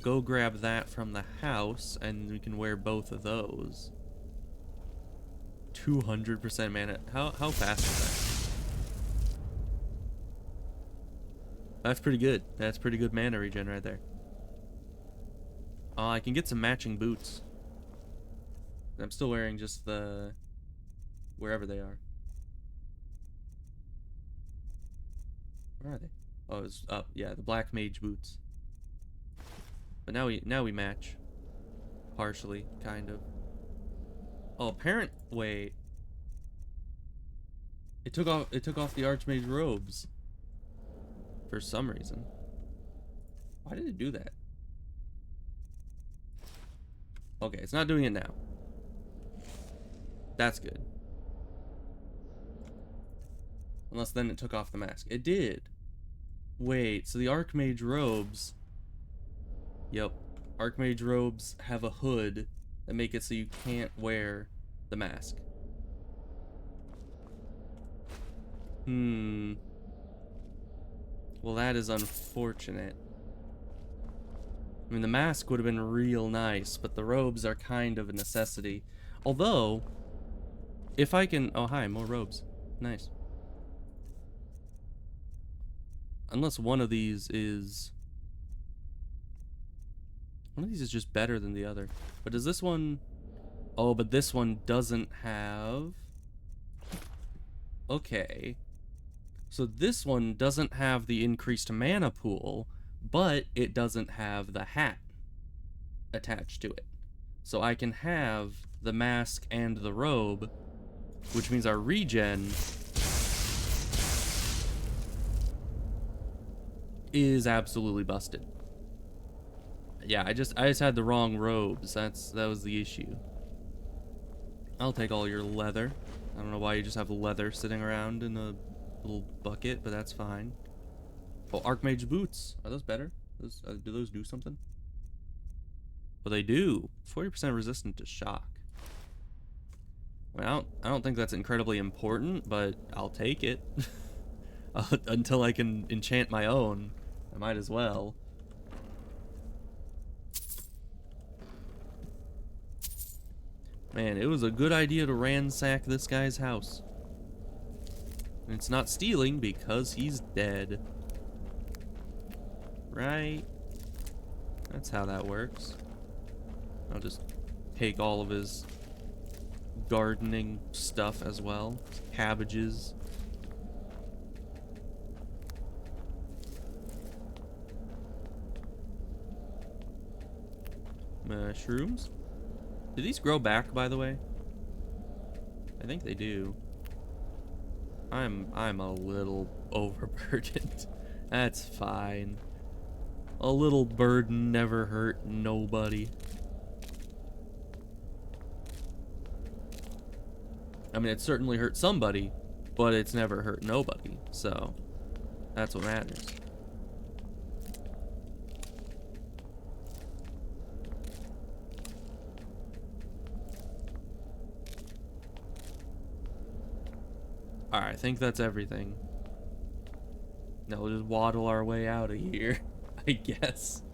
Speaker 1: go grab that from the house, and we can wear both of those. 200% mana. How fast is that? That's pretty good. That's pretty good mana regen right there. I can get some matching boots. I'm still wearing just the... wherever they are. Where are they? Oh, it's up. Yeah, the black mage boots. But now we match. Partially, kind of. Oh, wait. It took off the Archmage robes. For some reason. Why did it do that? Okay, it's not doing it now. That's good. Unless then it took off the mask. It did. Wait, so the Archmage robes... Yep. Archmage robes have a hood that make it so you can't wear the mask. Well, that is unfortunate. I mean, the mask would have been real nice, but the robes are kind of a necessity. Although, if I can... Oh, hi, more robes. Nice. Unless one of these is... One of these is just better than the other. But does this one... Oh, but this one doesn't have... Okay. So this one doesn't have the increased mana pool, but it doesn't have the hat attached to it. So I can have the mask and the robe, which means our regen is absolutely busted. Yeah, I just had the wrong robes. That was the issue. I'll take all your leather. I don't know why you just have leather sitting around in a little bucket, but that's fine. Oh, Archmage boots. Are those better? Do those do something? Well, they do. 40% resistant to shock. Well, I don't think that's incredibly important, but I'll take it. Until I can enchant my own. I might as well. Man, it was a good idea to ransack this guy's house. And it's not stealing because he's dead. Right? That's how that works. I'll just take all of his gardening stuff as well. Cabbages. Mushrooms? Do these grow back, by the way? I think they do. I'm a little overburdened. That's fine. A little burden never hurt nobody. I mean, it certainly hurt somebody, but it's never hurt nobody. So, that's what matters. Alright, I think that's everything. Now we'll just waddle our way out of here, I guess.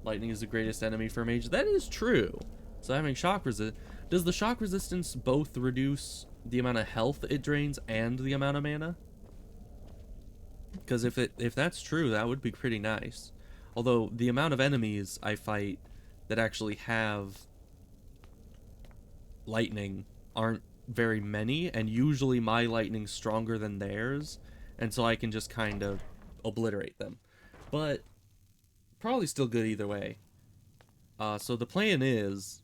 Speaker 1: Lightning is the greatest enemy for a mage. That is true. So having shock resist... Does the shock resistance both reduce the amount of health it drains and the amount of mana? Because if that's true, that would be pretty nice. Although the amount of enemies I fight that actually have lightning aren't very many, and usually my lightning's stronger than theirs, and so I can just kind of obliterate them. But probably still good either way. So the plan is...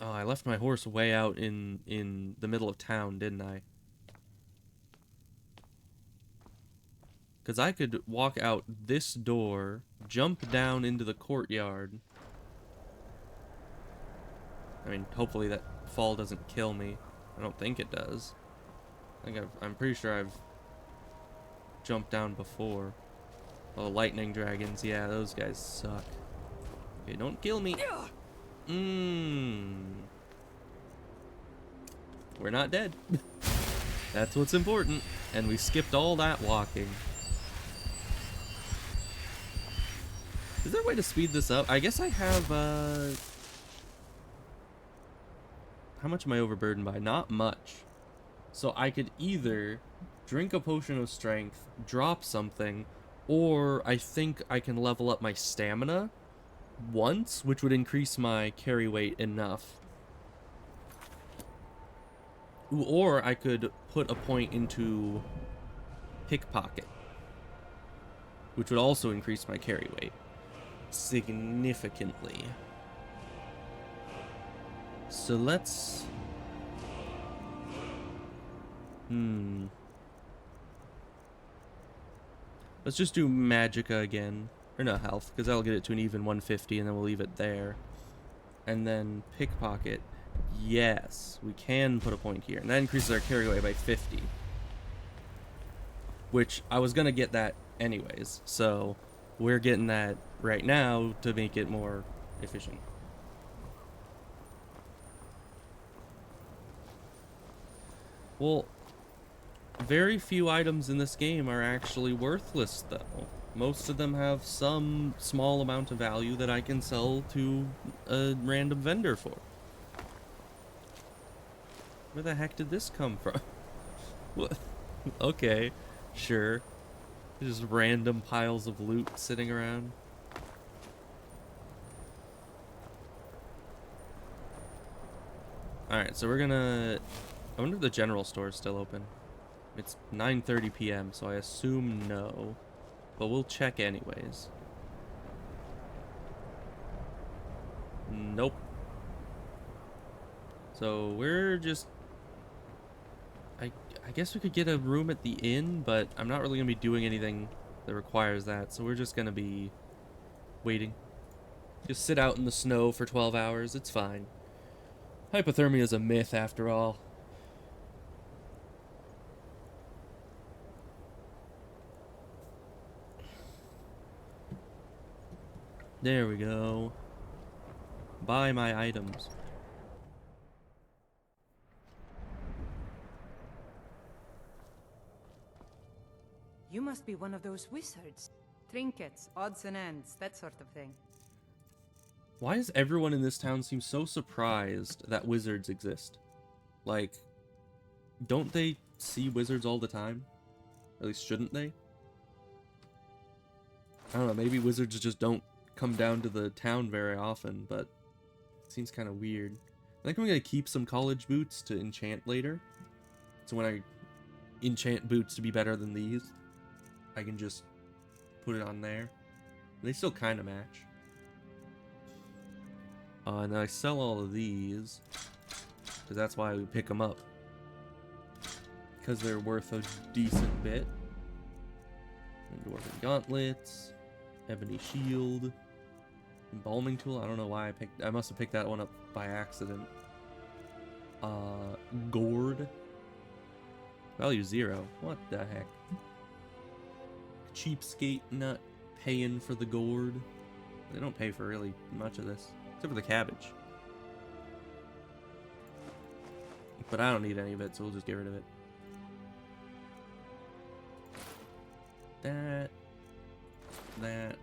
Speaker 1: Oh, I left my horse way out in the middle of town, didn't I? Because I could walk out this door, jump down into the courtyard. I mean, hopefully that fall doesn't kill me. I don't think it does. I'm pretty sure I've jumped down before. Oh, lightning dragons. Yeah, those guys suck. Okay, don't kill me. We're not dead. That's what's important. And we skipped all that walking. Is there a way to speed this up? I guess I have, how much am I overburdened by? Not much. So I could either drink a potion of strength, drop something, or I think I can level up my stamina once, which would increase my carry weight enough. Ooh, or I could put a point into pickpocket, which would also increase my carry weight significantly. So let's... Let's just do Magicka again. Or no, health, because that'll get it to an even 150, and then we'll leave it there. And then pickpocket. Yes, we can put a point here. And that increases our carry weight by 50. Which, I was going to get that anyways. So, we're getting that right now to make it more efficient. Well, very few items in this game are actually worthless, though. Most of them have some small amount of value that I can sell to a random vendor for. Where the heck did this come from? What? Okay, sure. Just random piles of loot sitting around. Alright, so we're gonna... I wonder if the general store is still open. It's 9:30 p.m., so I assume no. But we'll check anyways. Nope. So we're just... I guess we could get a room at the inn, but I'm not really going to be doing anything that requires that. So we're just going to be waiting. Just sit out in the snow for 12 hours. It's fine. Hypothermia is a myth, after all. There we go. Buy my items.
Speaker 15: You must be one of those wizards. Trinkets, odds and ends, that sort of thing.
Speaker 1: Why does everyone in this town seem so surprised that wizards exist? Like, don't they see wizards all the time? At least shouldn't they? I don't know, maybe wizards just don't come down to the town very often, but it seems kind of weird. I think I'm going to keep some college boots to enchant later. So when I enchant boots to be better than these, I can just put it on there. They still kind of match. And I sell all of these, because that's why we pick them up. Because they're worth a decent bit. And Dwarven Gauntlets, Ebony Shield, Embalming Tool. I don't know why I must have picked that one up by accident. Gourd. Value 0. What the heck? Cheapskate not paying for the gourd. They don't pay for really much of this. Except for the cabbage. But I don't need any of it, so we'll just get rid of it. That.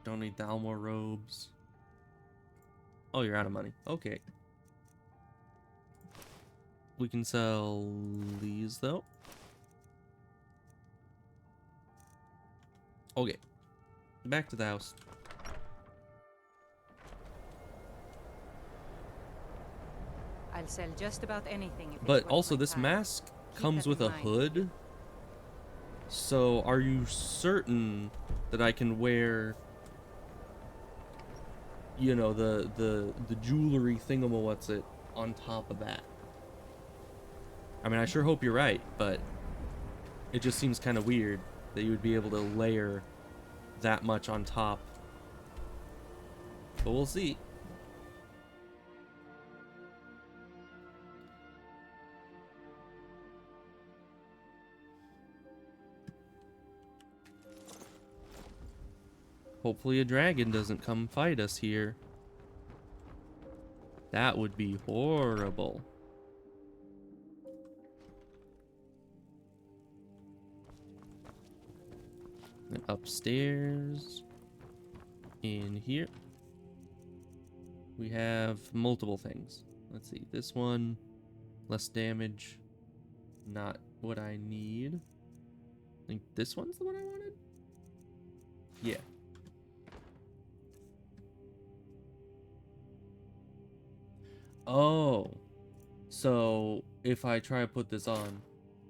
Speaker 1: Don't need Dalmor robes. Oh, you're out of money. Okay. We can sell these, though. Okay. Back to the house.
Speaker 15: I'll sell just about anything. If
Speaker 1: But also, this mask comes with a hood. So, are you certain that I can wear, you know, the jewelry thingamawhat's-it on top of that? I mean, I sure hope you're right, but it just seems kind of weird that you would be able to layer that much on top. But we'll see. Hopefully a dragon doesn't come fight us here. That would be horrible. And upstairs, in here, we have multiple things. Let's see, this one, less damage, not what I need. I think this one's the one I wanted? Yeah. Oh, so if I try to put this on,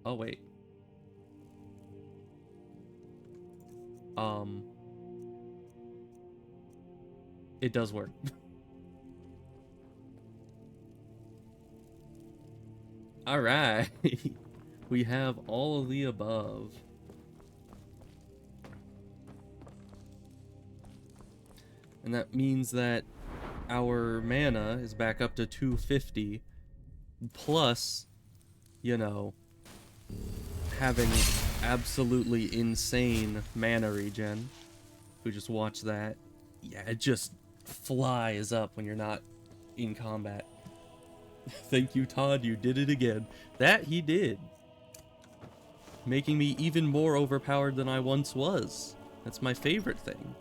Speaker 1: oh wait. It does work. All right. We have all of the above. And that means that our mana is back up to 250 plus, you know, having absolutely insane mana regen. We just watch that. Yeah, it just flies up when you're not in combat. Thank you, Todd, you did it again. That he did. Making me even more overpowered than I once was. That's my favorite thing.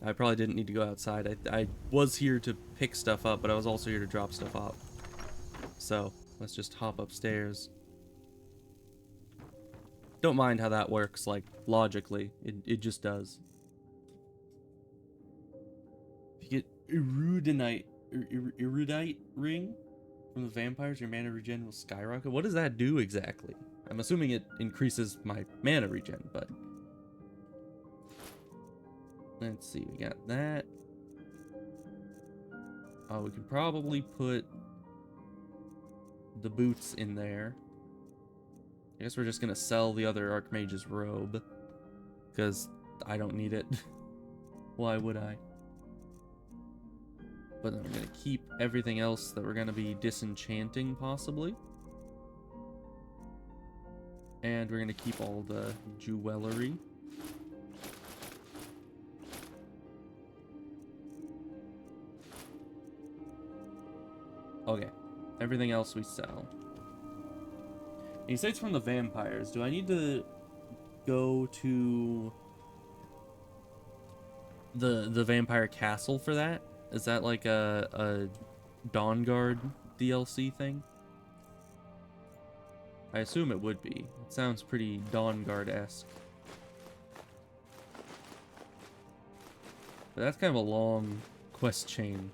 Speaker 1: I probably didn't need to go outside. I was here to pick stuff up, but I was also here to drop stuff off. So, let's just hop upstairs. Don't mind how that works, like, logically. It just does. If you get Erudite ring from the vampires, your mana regen will skyrocket. What does that do exactly? I'm assuming it increases my mana regen, but... Let's see, we got that. We could probably put the boots in there. I guess we're just gonna sell the other Archmage's robe, because I don't need it. Why would I? But then we're gonna keep everything else that we're gonna be disenchanting, possibly. And we're gonna keep all the jewelry. Okay, everything else we sell. He says it's from the vampires. Do I need to go to the vampire castle for that? Is that like a Dawnguard DLC thing? I assume it would be. It sounds pretty Dawnguard-esque. But that's kind of a long quest chain.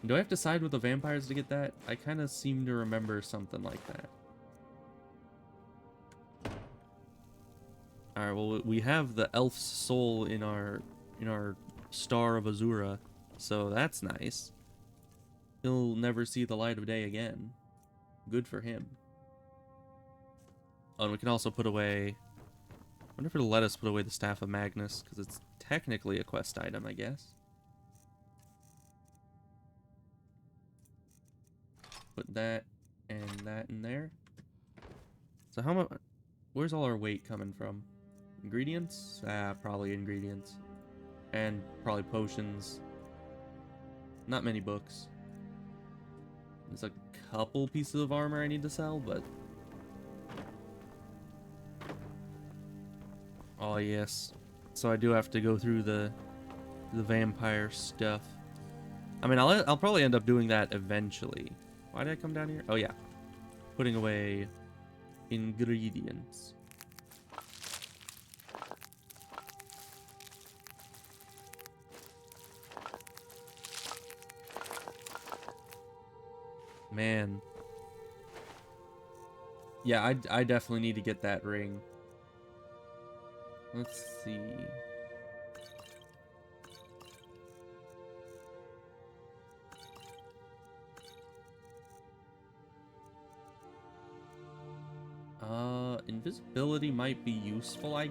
Speaker 1: Do I have to side with the vampires to get that? I kind of seem to remember something like that. Alright, well, we have the elf's soul in our Star of Azura, so that's nice. He'll never see the light of day again. Good for him. Oh, and we can also put away... I wonder if it'll let us put away the Staff of Magnus, because it's technically a quest item, I guess. Put that and that in there. So how much... Where's all our weight coming from? Ingredients? Probably ingredients. And probably potions. Not many books. There's a couple pieces of armor I need to sell, but... Oh, yes. So I do have to go through the vampire stuff. I mean, I'll probably end up doing that eventually. Why did I come down here? Oh, yeah. Putting away ingredients. Man. Yeah, I definitely need to get that ring. Let's see. Invisibility might be useful, I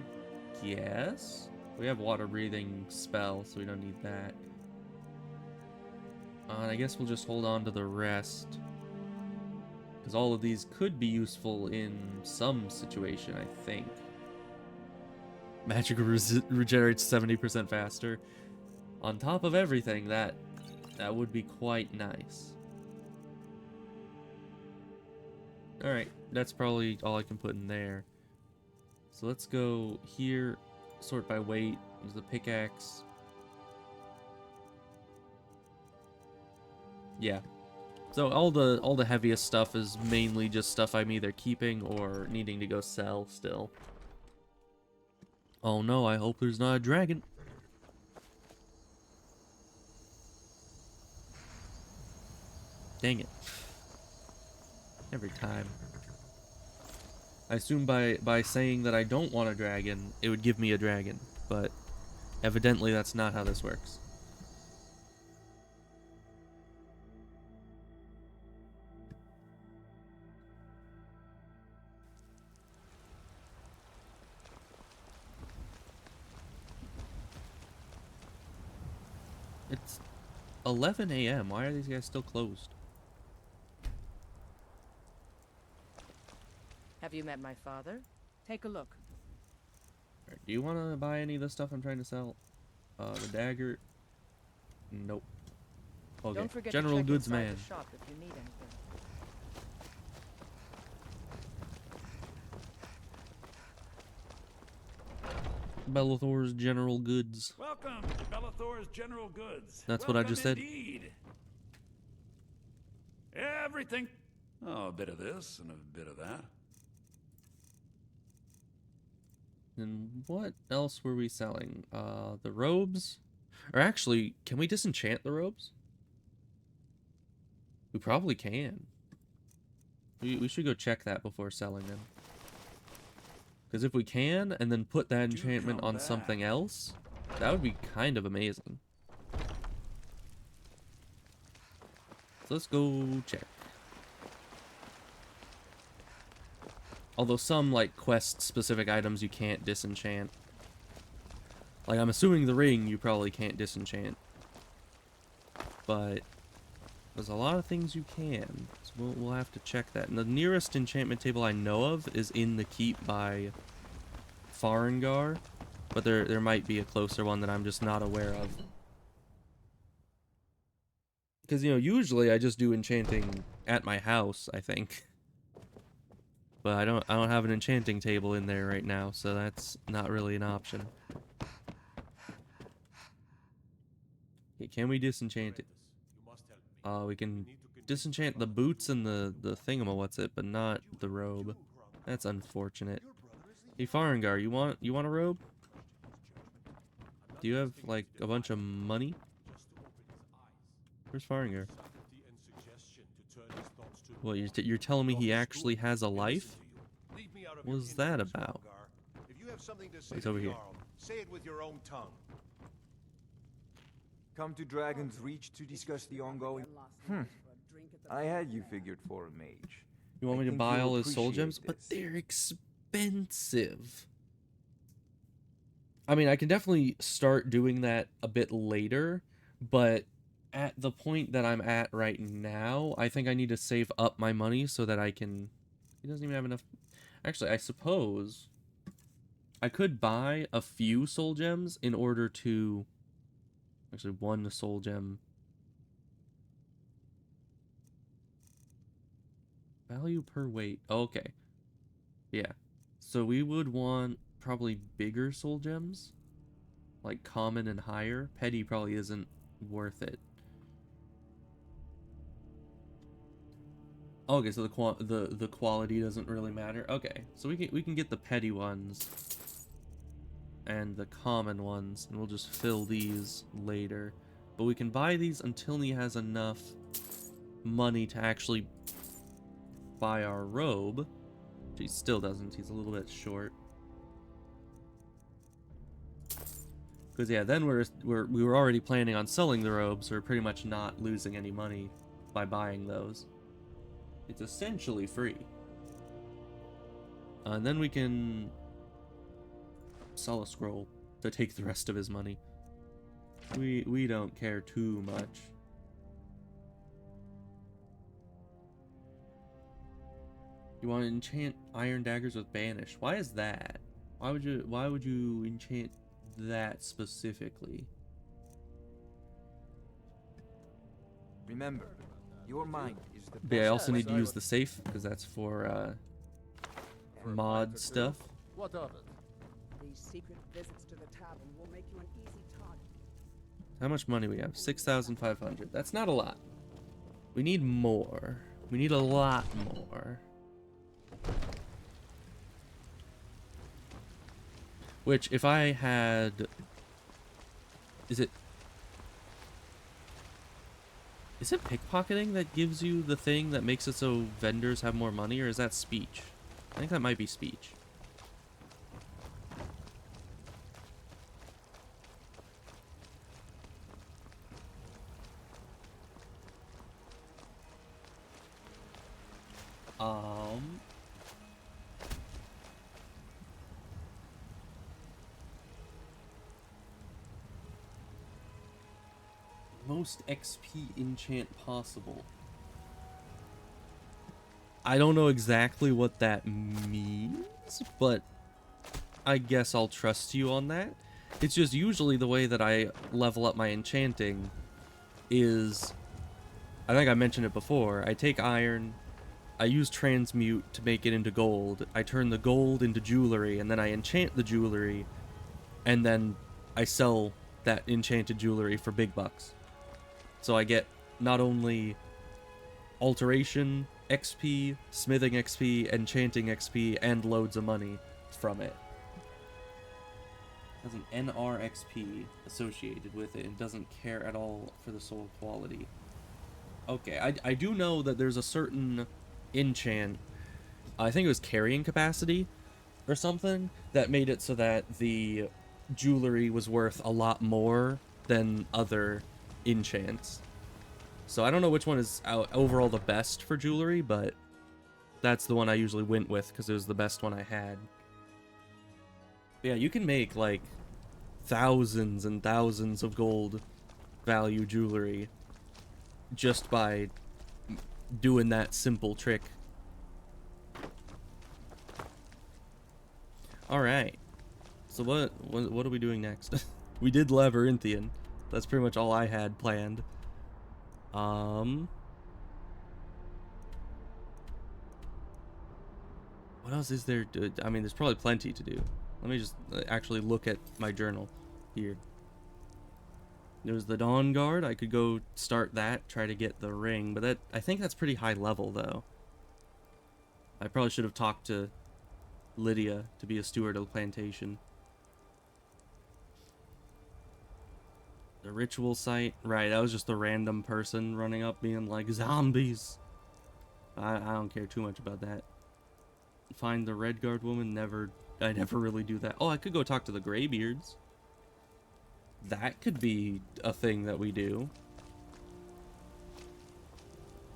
Speaker 1: guess. We have water breathing spell, so we don't need that. And I guess we'll just hold on to the rest, because all of these could be useful in some situation, I think. Magic regenerates 70% faster. On top of everything, that would be quite nice. Alright, that's probably all I can put in there. So let's go here, sort by weight. There's the pickaxe. Yeah. So all the heaviest stuff is mainly just stuff I'm either keeping or needing to go sell still. Oh no, I hope there's not a dragon. Dang it. Every time. I assume by saying that I don't want a dragon, it would give me a dragon, but evidently that's not how this works. It's 11 a.m. Why are these guys still closed?
Speaker 15: Have you met my father? Take a look.
Speaker 1: Right, do you want to buy any of the stuff I'm trying to sell? The dagger? Nope. Okay,
Speaker 15: Don't forget
Speaker 1: general
Speaker 15: to check
Speaker 1: goods
Speaker 15: inside
Speaker 1: man.
Speaker 15: the shop if you need anything.
Speaker 1: Bellathor's general goods.
Speaker 7: Welcome to Bellathor's General Goods.
Speaker 1: That's what I just said.
Speaker 7: Indeed. Everything. Oh, a bit of this and a bit of that.
Speaker 1: And what else were we selling? The robes? Or actually, can we disenchant the robes? We probably can. We should go check that before selling them. Because if we can, and then put that enchantment on something else, That would be kind of amazing. So let's go check. Although some, like, quest-specific items you can't disenchant. Like, I'm assuming the ring you probably can't disenchant. But there's a lot of things you can. So we'll have to check that. And the nearest enchantment table I know of is in the keep by Farengar. But there might be a closer one that I'm just not aware of. Because, you know, usually I just do enchanting at my house, I think. But I don't have an enchanting table in there right now, so that's not really an option. Okay, can we disenchant it? We can disenchant the boots and the thingamawhatsit, but not the robe. That's unfortunate. Hey Farengar, you want a robe? Do you have like a bunch of money? Where's Farengar? Well, you're telling me he actually has a life? What was that about? It's over here.
Speaker 2: Say it with your own tongue.
Speaker 16: Come to Dragon's Reach to discuss the ongoing... I had you figured for a mage.
Speaker 1: You want me to buy all his soul gems? But they're expensive. I mean, I can definitely start doing that a bit later, but at the point that I'm at right now, I think I need to save up my money so that I can... He doesn't even have enough... Actually, I suppose I could buy a few soul gems in order to... Actually, one soul gem. Value per weight. Okay. Yeah. So we would want probably bigger soul gems. Like common and higher. Petty probably isn't worth it. Okay, so the quality doesn't really matter. Okay, so we can get the petty ones and the common ones, and we'll just fill these later. But we can buy these until he has enough money to actually buy our robe. He still doesn't. He's a little bit short. Because yeah, then we were already planning on selling the robes. So we're pretty much not losing any money by buying those. It's essentially free. And then we can sell a scroll to take the rest of his money. We don't care too much. You want to enchant iron daggers with banish. Why is that? Why would you enchant that specifically?
Speaker 16: Remember, your mind is the best.
Speaker 1: But I also need to use the safe because that's for mod stuff.
Speaker 17: What of it? These secret visits to the tavern will make you an easy target.
Speaker 1: How much money we have? 6,500. That's not a lot. We need more. We need a lot more. Which, if I had... Is it pickpocketing that gives you the thing that makes it so vendors have more money, or is that speech? I think that might be speech. Most XP enchant possible. I don't know exactly what that means, but I guess I'll trust you on that. It's just usually the way that I level up my enchanting is, I think I mentioned it before, I take iron, I use transmute to make it into gold, I turn the gold into jewelry, and then I enchant the jewelry, and then I sell that enchanted jewelry for big bucks. So I get not only alteration XP, smithing XP, enchanting XP, and loads of money from it. It has an NR XP associated with it and doesn't care at all for the soul quality. Okay, I do know that there's a certain enchant, I think it was carrying capacity or something, that made it so that the jewelry was worth a lot more than other enchants. So I don't know which one is overall the best for jewelry, but that's the one I usually went with because it was the best one I had. But yeah, you can make like thousands and thousands of gold value jewelry just by doing that simple trick. Alright. So what are we doing next? We did Labyrinthian. That's pretty much all I had planned. What else is there? I mean, there's probably plenty to do. Let me just actually look at my journal here. There's the Dawn Guard. I could go start that, try to get the ring, but I think that's pretty high level, though. I probably should have talked to Lydia to be a steward of the plantation. The ritual site. Right, that was just a random person running up being like, zombies! I don't care too much about that. Find the Red Guard woman. I never really do that. Oh, I could go talk to the Greybeards. That could be a thing that we do.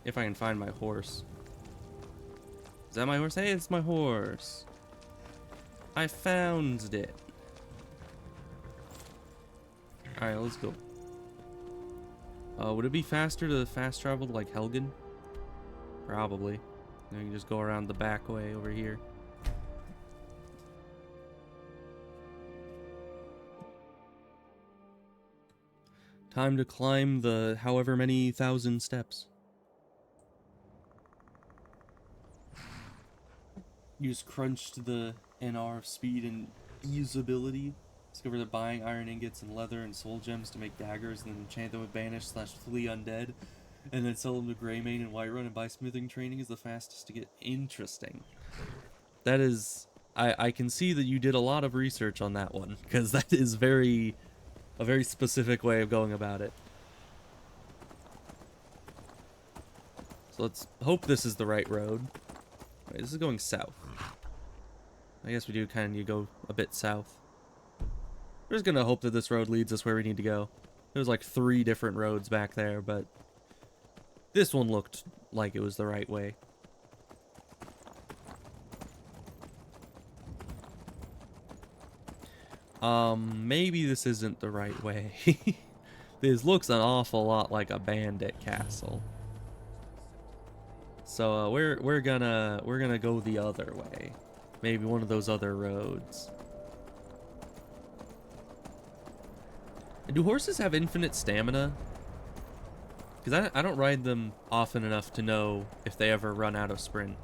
Speaker 1: If I can find my horse. Is that my horse? Hey, it's my horse. I found it. Alright, let's go. Would it be faster to fast travel to like Helgen? Probably. Then you can just go around the back way over here. Time to climb the however many thousand steps. Use crunch to the NR of speed and usability. Discover that buying iron ingots and leather and soul gems to make daggers and then enchant them with banish/flee undead. And then sell them to Greymane and Whiterun and buy smithing training is the fastest to get. Interesting. That is... I can see that you did a lot of research on that one, because that is a very specific way of going about it. So let's hope this is the right road. Wait, this is going south. I guess we do kind of go a bit south. We're just gonna hope that this road leads us where we need to go. There's like 3 different roads back there, but this one looked like it was the right way. Maybe this isn't the right way. This looks an awful lot like a bandit castle. So we're gonna go the other way. Maybe one of those other roads. Do horses have infinite stamina? Because I don't ride them often enough to know if they ever run out of sprint.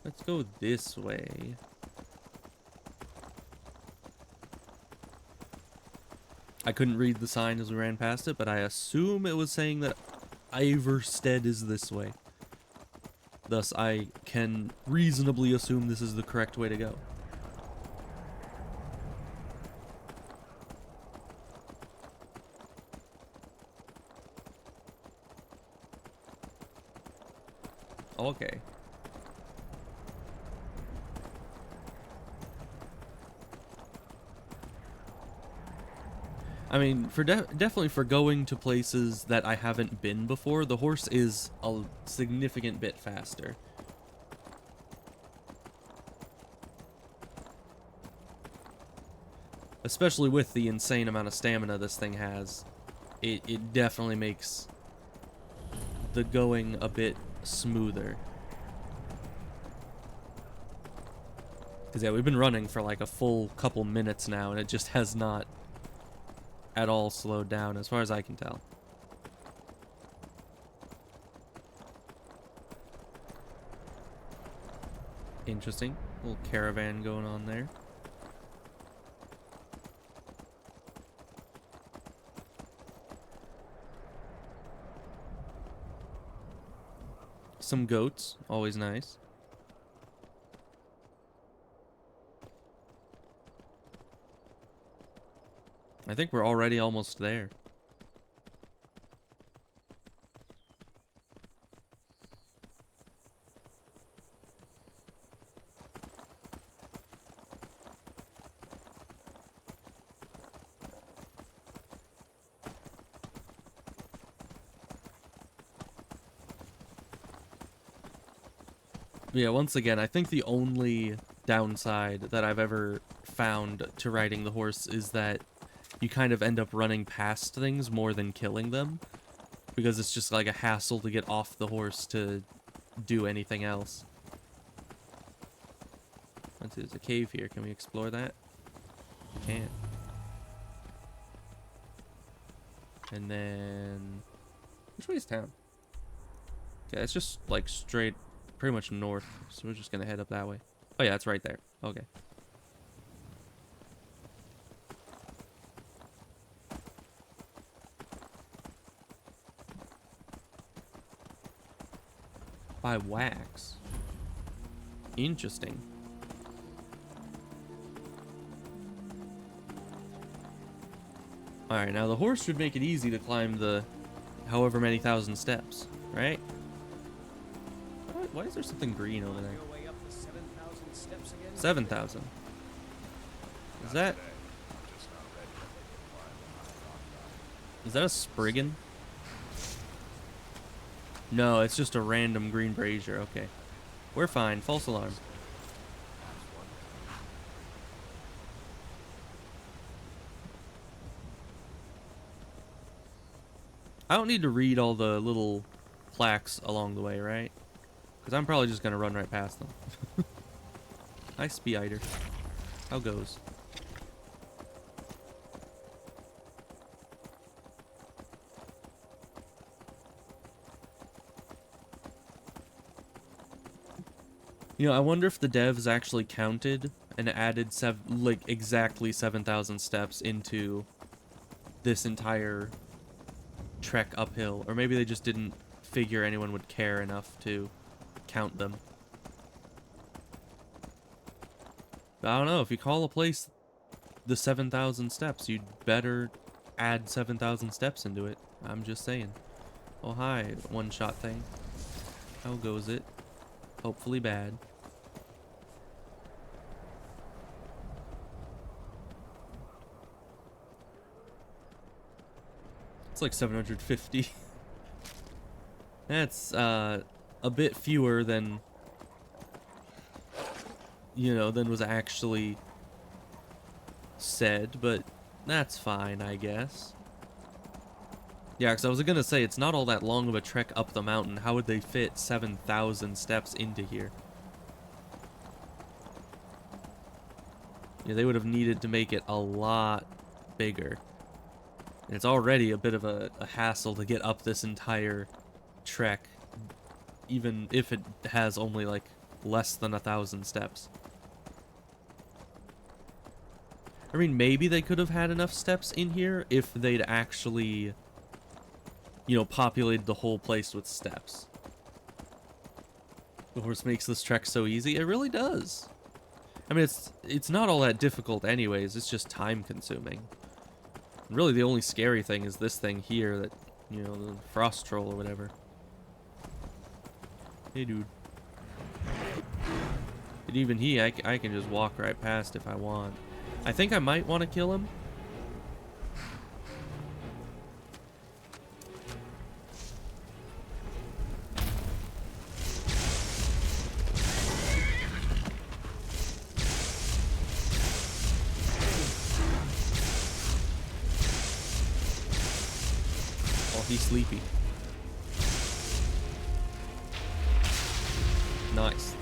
Speaker 1: Let's go this way. I couldn't read the sign as we ran past it, but I assume it was saying that Iverstead is this way. Thus, I can reasonably assume this is the correct way to go. Okay. I mean, definitely for going to places that I haven't been before, the horse is a significant bit faster. Especially with the insane amount of stamina this thing has, it definitely makes the going a bit smoother. Because yeah, we've been running for like a full couple minutes now, and it just has not at all slowed down as far as I can tell. Interesting. Little caravan going on there. Some goats, always nice. I think we're already almost there. Yeah, once again, I think the only downside that I've ever found to riding the horse is that you kind of end up running past things more than killing them, because it's just like a hassle to get off the horse to do anything else. There's a cave here. Can we explore that? Can't. And then... which way is town? Okay, it's just like straight, pretty much north, so we're just gonna head up that way. Oh yeah, it's right there. Okay. Buy wax. Interesting. Alright, now the horse should make it easy to climb the however many thousand steps, right? Why is there something green over there? 7,000. Is that a Spriggan? No, it's just a random green brazier. Okay. We're fine. False alarm. I don't need to read all the little plaques along the way, right? Because I'm probably just going to run right past them. Hi, Speeder. How goes? You know, I wonder if the devs actually counted and added exactly 7,000 steps into this entire trek uphill, or maybe they just didn't figure anyone would care enough to count them. But I don't know, if you call a place the 7,000 steps, you'd better add 7,000 steps into it. I'm just saying. Oh hi, one-shot thing. How goes it? Hopefully bad. It's like 750. That's a bit fewer than, you know, than was actually said, but that's fine, I guess. Yeah, because I was gonna say, it's not all that long of a trek up the mountain. How would they fit 7,000 steps into here? Yeah, they would have needed to make it a lot bigger. And it's already a bit of a hassle to get up this entire trek, even if it has only like less than 1,000 steps. I mean, maybe they could have had enough steps in here if they'd actually, you know, populated the whole place with steps. The horse makes this trek so easy. It really does. I mean, it's not all that difficult anyways. It's just time consuming. Really, the only scary thing is this thing here that, you know, the frost troll or whatever. Hey, dude. And even I can just walk right past if I want. I think I might want to kill him. Oh, he's sleepy. Nice.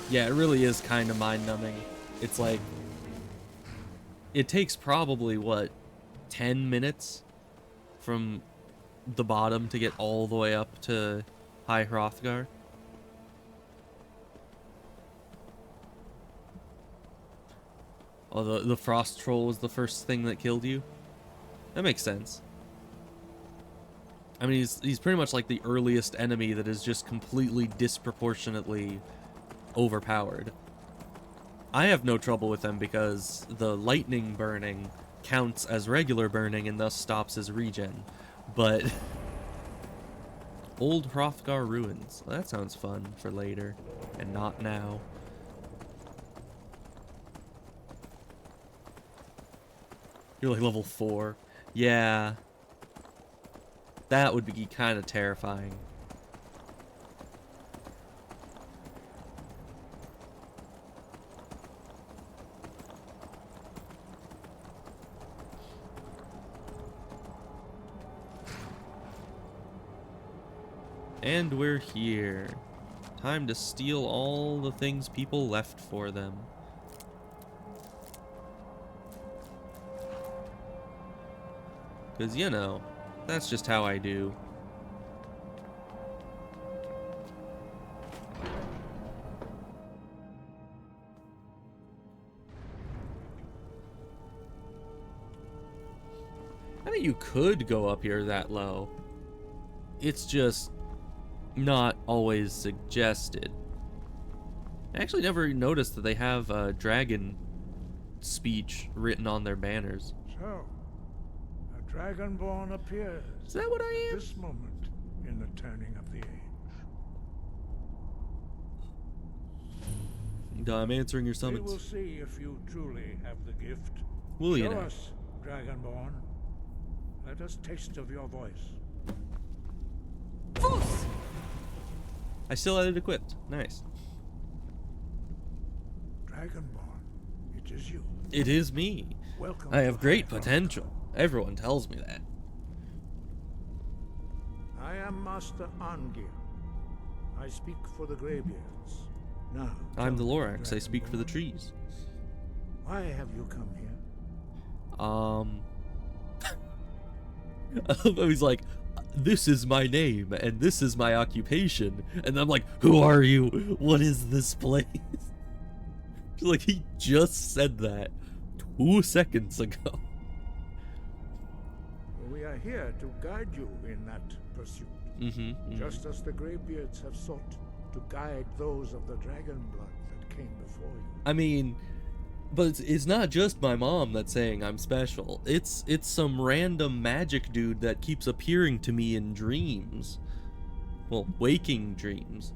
Speaker 1: Yeah, it really is kind of mind-numbing. It's like, it takes probably, what, 10 minutes from the bottom to get all the way up to High Hrothgar? Oh, the frost troll was the first thing that killed you? That makes sense. I mean, he's pretty much like the earliest enemy that is just completely disproportionately overpowered. I have no trouble with them because the lightning burning counts as regular burning and thus stops his regen. But Old Hrothgar Ruins. Well, that sounds fun for later and not now. You're like level 4. Yeah. That would be kind of terrifying. And we're here. Time to steal all the things people left for them. Because, you know, that's just how I do. I mean, you could go up here that low. It's just not always suggested. I actually never noticed that they have dragon speech written on their banners.
Speaker 11: So, a dragonborn appears.
Speaker 1: Is that what I am?
Speaker 11: This moment in the turning of the age.
Speaker 1: I'm answering your
Speaker 11: We
Speaker 1: summons.
Speaker 11: will see if you truly have the gift.
Speaker 1: Will you
Speaker 11: Show
Speaker 1: now?
Speaker 11: us, dragonborn. Let us taste of your voice.
Speaker 1: I still had it equipped. Nice.
Speaker 11: Dragonborn, it is you.
Speaker 1: It is me.
Speaker 11: Welcome
Speaker 1: I have
Speaker 11: to
Speaker 1: great
Speaker 11: High
Speaker 1: potential. Everyone tells me that.
Speaker 11: I am Master Angir. I speak for the Greybeards. Now,
Speaker 1: I'm the
Speaker 11: tell me,
Speaker 1: Lorax. I speak for the trees.
Speaker 11: why have you come here?
Speaker 1: He's like, this is my name and this is my occupation, and I'm like, who are you? What is this place? Like, he just said that 2 seconds ago.
Speaker 11: We are here to guide you in that pursuit. Just as the Greybeards have sought to guide those of the dragon blood that came before you.
Speaker 1: I mean, but it's not just my mom that's saying I'm special. It's some random magic dude that keeps appearing to me in dreams. Well, waking dreams.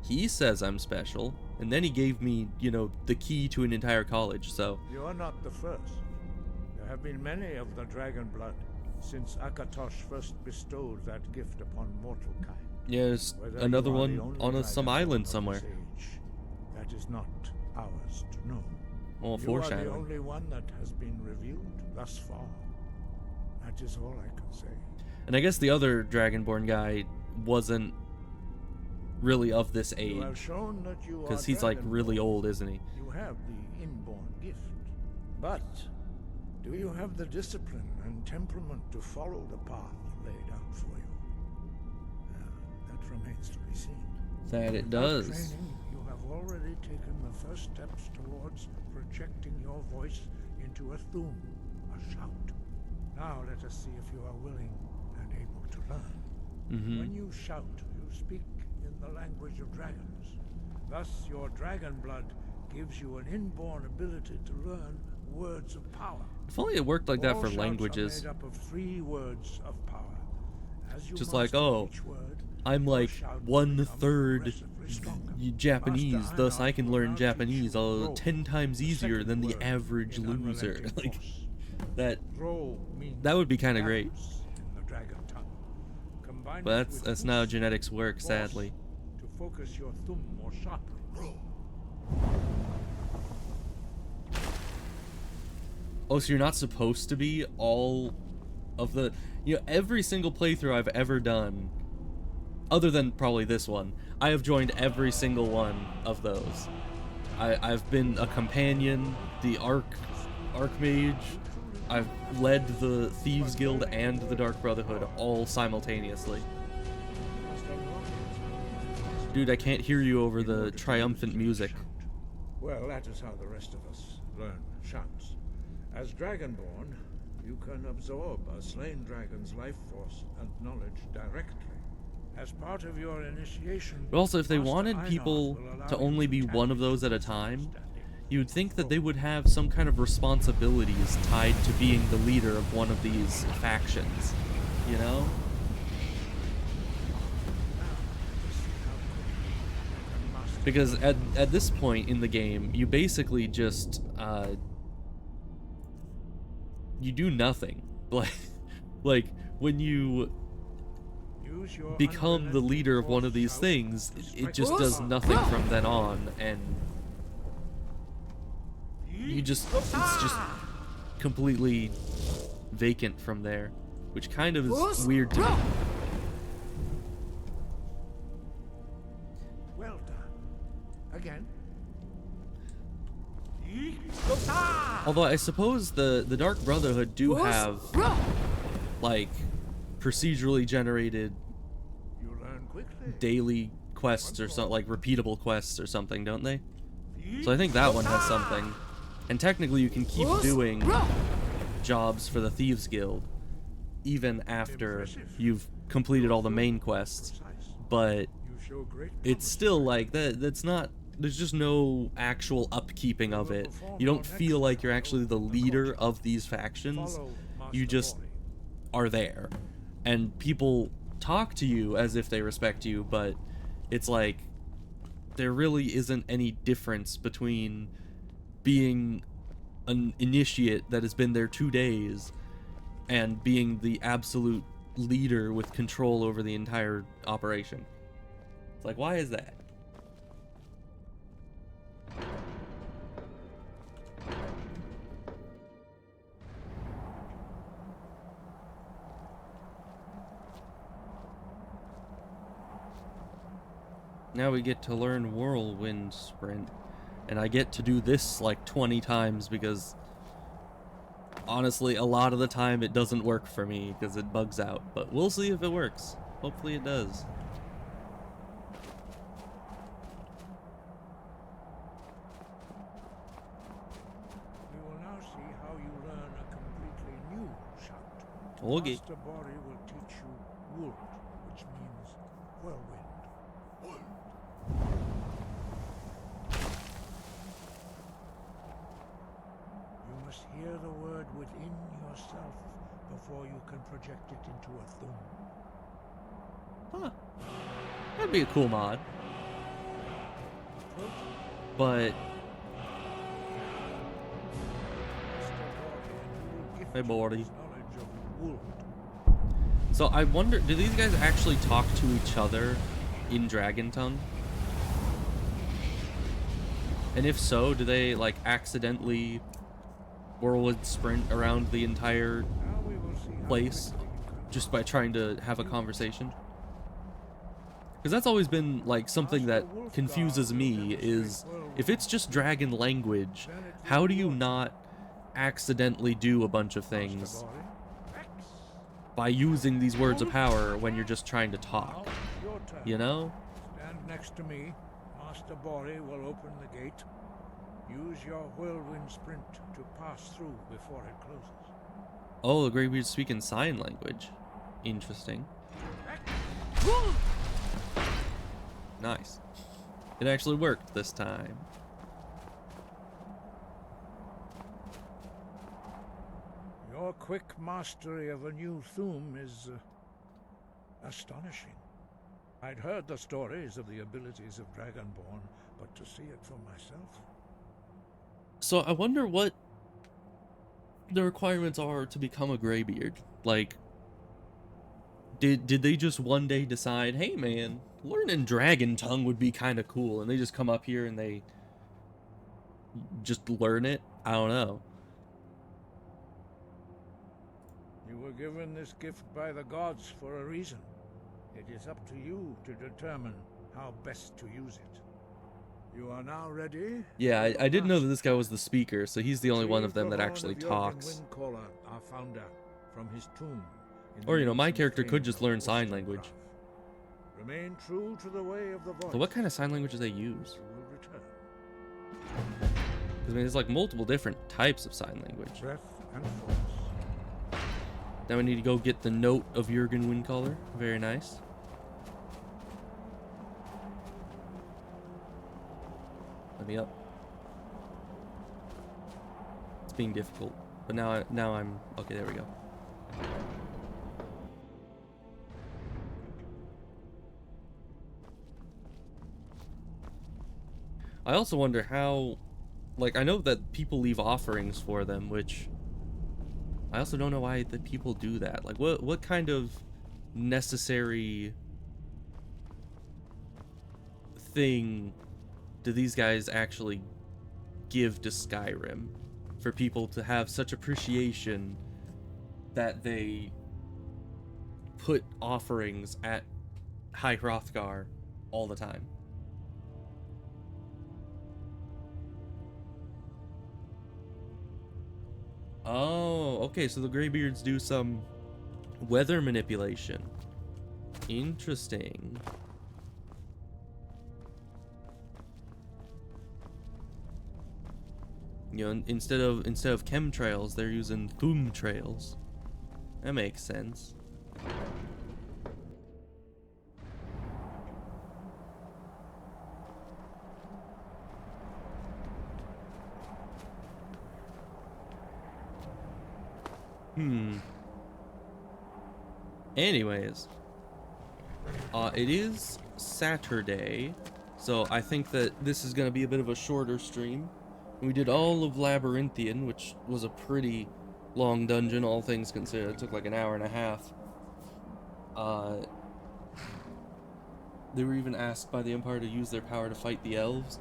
Speaker 1: He says I'm special, and then he gave me, you know, the key to an entire college, so...
Speaker 11: You are not the first. There have been many of the dragon blood since Akatosh first bestowed that gift upon mortal kind.
Speaker 1: Yeah, there's
Speaker 11: Whether
Speaker 1: another
Speaker 11: you are the
Speaker 1: one
Speaker 11: only
Speaker 1: on some
Speaker 11: dragonborn
Speaker 1: island
Speaker 11: of
Speaker 1: somewhere.
Speaker 11: this age, that is not ours to know.
Speaker 1: Well,
Speaker 11: You are the
Speaker 1: foreshadowing.
Speaker 11: only one that has been revealed thus far. That is all I can say.
Speaker 1: And I guess the other Dragonborn guy wasn't really of this
Speaker 11: You have
Speaker 1: age.
Speaker 11: shown that you are
Speaker 1: Because he's like really
Speaker 11: dragonborn.
Speaker 1: old, isn't he?
Speaker 11: You have the inborn gift. But do you have the discipline and temperament to follow the path laid out for you? That remains to be seen.
Speaker 1: That it
Speaker 11: Without
Speaker 1: does.
Speaker 11: training, you have already taken the first steps towards projecting your voice into a thum, a shout. Now let us see if you are willing and able to learn. When you shout, you speak in the language of dragons. Thus, your dragon blood gives you an inborn ability to learn words of power.
Speaker 1: If only it worked like that
Speaker 11: All
Speaker 1: for
Speaker 11: shouts
Speaker 1: languages.
Speaker 11: Are made up of 3 words of power. As you
Speaker 1: Just like,
Speaker 11: master
Speaker 1: oh,
Speaker 11: each word,
Speaker 1: I'm
Speaker 11: your
Speaker 1: like
Speaker 11: shout will become
Speaker 1: 1/3
Speaker 11: progressively stronger.
Speaker 1: Japanese,
Speaker 11: Master
Speaker 1: thus
Speaker 11: Einar
Speaker 1: I can
Speaker 11: will
Speaker 1: learn
Speaker 11: now
Speaker 1: Japanese
Speaker 11: teach you Ro,
Speaker 1: 10 times
Speaker 11: the
Speaker 1: easier
Speaker 11: second
Speaker 1: than the
Speaker 11: word
Speaker 1: average
Speaker 11: in
Speaker 1: loser.
Speaker 11: unrelenting
Speaker 1: Like,
Speaker 11: force.
Speaker 1: that
Speaker 11: Ro means
Speaker 1: that would be kind of great.
Speaker 11: balance in the dragon tongue. Combine
Speaker 1: But
Speaker 11: it with
Speaker 1: that's not how
Speaker 11: force,
Speaker 1: genetics work,
Speaker 11: force
Speaker 1: sadly.
Speaker 11: To focus your thumb more sharply. Ro.
Speaker 1: Oh, so you're not supposed to be all of the... You know, every single playthrough I've ever done, other than probably this one, I have joined every single one of those. I've been a companion, the Archmage, I've led the Thieves Guild and the Dark Brotherhood all simultaneously. Dude, I can't hear you over the triumphant music.
Speaker 11: Well, that is how the rest of us learn shouts. As Dragonborn, you can absorb a slain dragon's life force and knowledge directly. As part of your initiation,
Speaker 1: But also, if they
Speaker 11: Master
Speaker 1: wanted
Speaker 11: Einar
Speaker 1: people
Speaker 11: will allow
Speaker 1: to
Speaker 11: you
Speaker 1: only be
Speaker 11: tap
Speaker 1: one of
Speaker 11: into
Speaker 1: those at a
Speaker 11: this
Speaker 1: time,
Speaker 11: understanding.
Speaker 1: you would think that they would have some kind of responsibilities tied to being the leader of one of these factions, you know? Because at this point in the game, you basically just, you do nothing. Like, when you become the leader of one of these things, it just does nothing from then on, and it's just completely vacant from there, which kind of is weird to me.
Speaker 11: again.
Speaker 1: Although I suppose the Dark Brotherhood do have like procedurally generated daily quests or something, like repeatable quests or something, don't they? So I think that one has something. And technically you can keep doing jobs for the Thieves Guild even after you've completed all the main quests, but it's still like that's not, there's just no actual upkeeping of it. You don't feel like you're actually the leader of these factions. You just are there, and people talk to you as if they respect you, but it's like there really isn't any difference between being an initiate that has been there 2 days and being the absolute leader with control over the entire operation. It's like, why is that? Now we get to learn Whirlwind Sprint, and I get to do this like 20 times because honestly a lot of the time it doesn't work for me because it bugs out, but we'll see if it works. Hopefully it does.
Speaker 11: We will now see how you learn a completely new shout.
Speaker 1: Okay.
Speaker 11: Master Bori will teach you Wold, which means whirlwind. You must hear the word within yourself before you can project it into a thum.
Speaker 1: Huh. That'd be a cool mod. But hey, Bordy. So I wonder, do these guys actually talk to each other in Dragon Tongue? And if so, do they like accidentally whirlwind sprint around the entire place just by trying to have a conversation? Because that's always been like something that confuses me, is if it's just dragon language, how do you not accidentally do a bunch of things by using these words of power when you're just trying to talk? You know?
Speaker 11: Stand next to me. Master Bori will open the gate. Use your whirlwind sprint to pass through before it closes.
Speaker 1: Oh, the Greybeards speak in sign language. Interesting. Nice. It actually worked this time.
Speaker 11: Your quick mastery of a new thum is astonishing. I'd heard the stories of the abilities of Dragonborn, but to see it for myself...
Speaker 1: So I wonder what the requirements are to become a Greybeard. Like, did they just one day decide, hey man, learning Dragon Tongue would be kind of cool, and they just come up here and they just learn it? I don't know.
Speaker 11: You were given this gift by the gods for a reason. It is up to you to determine how best to use it. You are now ready?
Speaker 1: Yeah, I didn't know that this guy was the speaker, so he's the only one of them that actually talks.
Speaker 11: Our founder, from his tomb.
Speaker 1: Or, you know, my character could just learn sign language.
Speaker 11: Remain true to the way of the voice.
Speaker 1: So what kind of sign language do they use? Because, I mean, there's like multiple different types of sign language.
Speaker 11: Breath and force.
Speaker 1: Now we need to go get the note of Jurgen Windcaller. Very nice. Let me up. It's being difficult, but now I'm okay. There we go. I also wonder how, like, I know that people leave offerings for them, which I also don't know why the people do that. Like, what kind of necessary thing do these guys actually give to Skyrim for people to have such appreciation that they put offerings at High Hrothgar all the time? Oh, okay, so the Greybeards do some weather manipulation. Interesting. You know, instead of chemtrails, they're using thum trails. That makes sense. Anyways, it is Saturday, so I think that this is gonna be a bit of a shorter stream. We did all of Labyrinthian, which was a pretty long dungeon, all things considered. It took like an hour and a half. They were even asked by the Empire to use their power to fight the elves.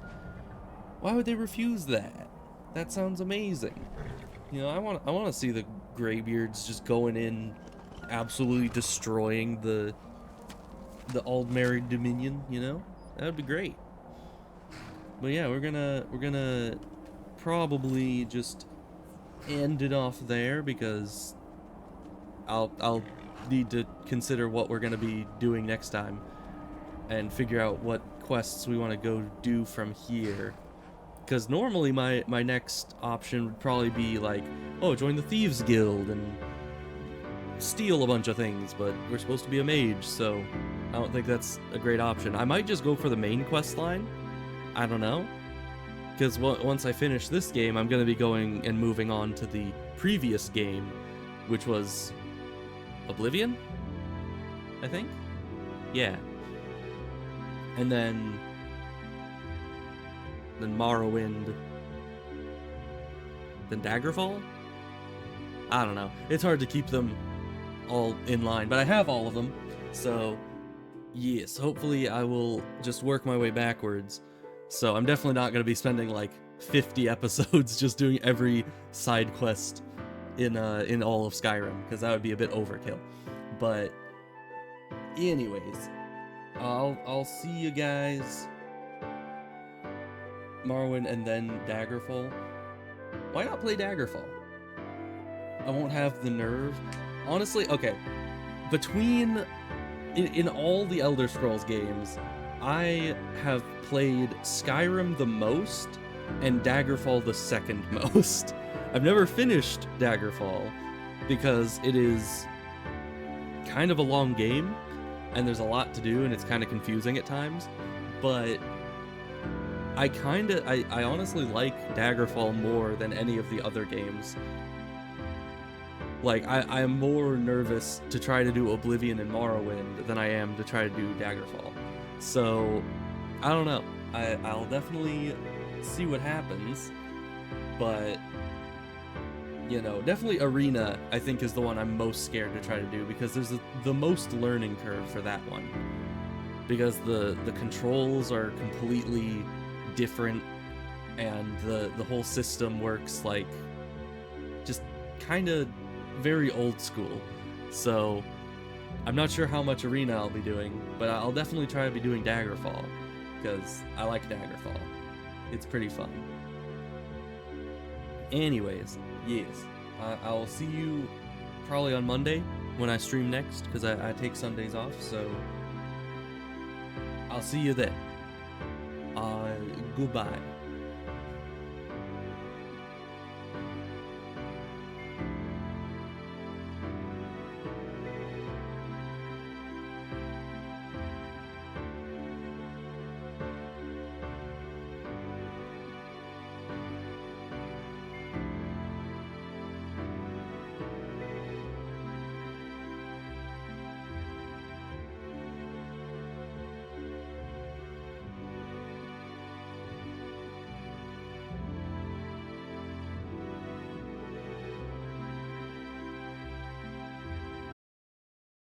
Speaker 1: Why would they refuse that? That sounds amazing. You know, I want to see the Greybeards just going in, absolutely destroying the Aldmeri Dominion. You know, that would be great. But yeah, we're gonna probably just end it off there because I'll need to consider what we're gonna be doing next time and figure out what quests we want to go do from here. Because normally my next option would probably be like, oh, join the Thieves Guild and steal a bunch of things, but we're supposed to be a mage, so I don't think that's a great option. I might just go for the main quest line. I don't know. Because once I finish this game, I'm going to be going and moving on to the previous game, which was Oblivion, I think? Yeah. And then Morrowind, then Daggerfall? I don't know. It's hard to keep them all in line, but I have all of them, so yes, hopefully I will just work my way backwards. So I'm definitely not going to be spending like 50 episodes just doing every side quest in all of Skyrim, because that would be a bit overkill. But anyways, I'll see you guys Morrowind and then Daggerfall. Why not play Daggerfall? I won't have the nerve. Honestly, okay. Between in all the Elder Scrolls games, I have played Skyrim the most and Daggerfall the second most. I've never finished Daggerfall because it is kind of a long game and there's a lot to do and it's kind of confusing at times, but I honestly like Daggerfall more than any of the other games. Like, I'm more nervous to try to do Oblivion and Morrowind than I am to try to do Daggerfall. So, I don't know. I'll definitely see what happens, but, you know, definitely Arena, I think, is the one I'm most scared to try to do, because there's the most learning curve for that one. Because the controls are completely different, and the whole system works like just kind of very old school. So I'm not sure how much Arena I'll be doing, but I'll definitely try to be doing Daggerfall because I like Daggerfall. It's pretty fun. Anyways, yes, I'll see you probably on Monday when I stream next, because I take Sundays off, so I'll see you then. Goodbye.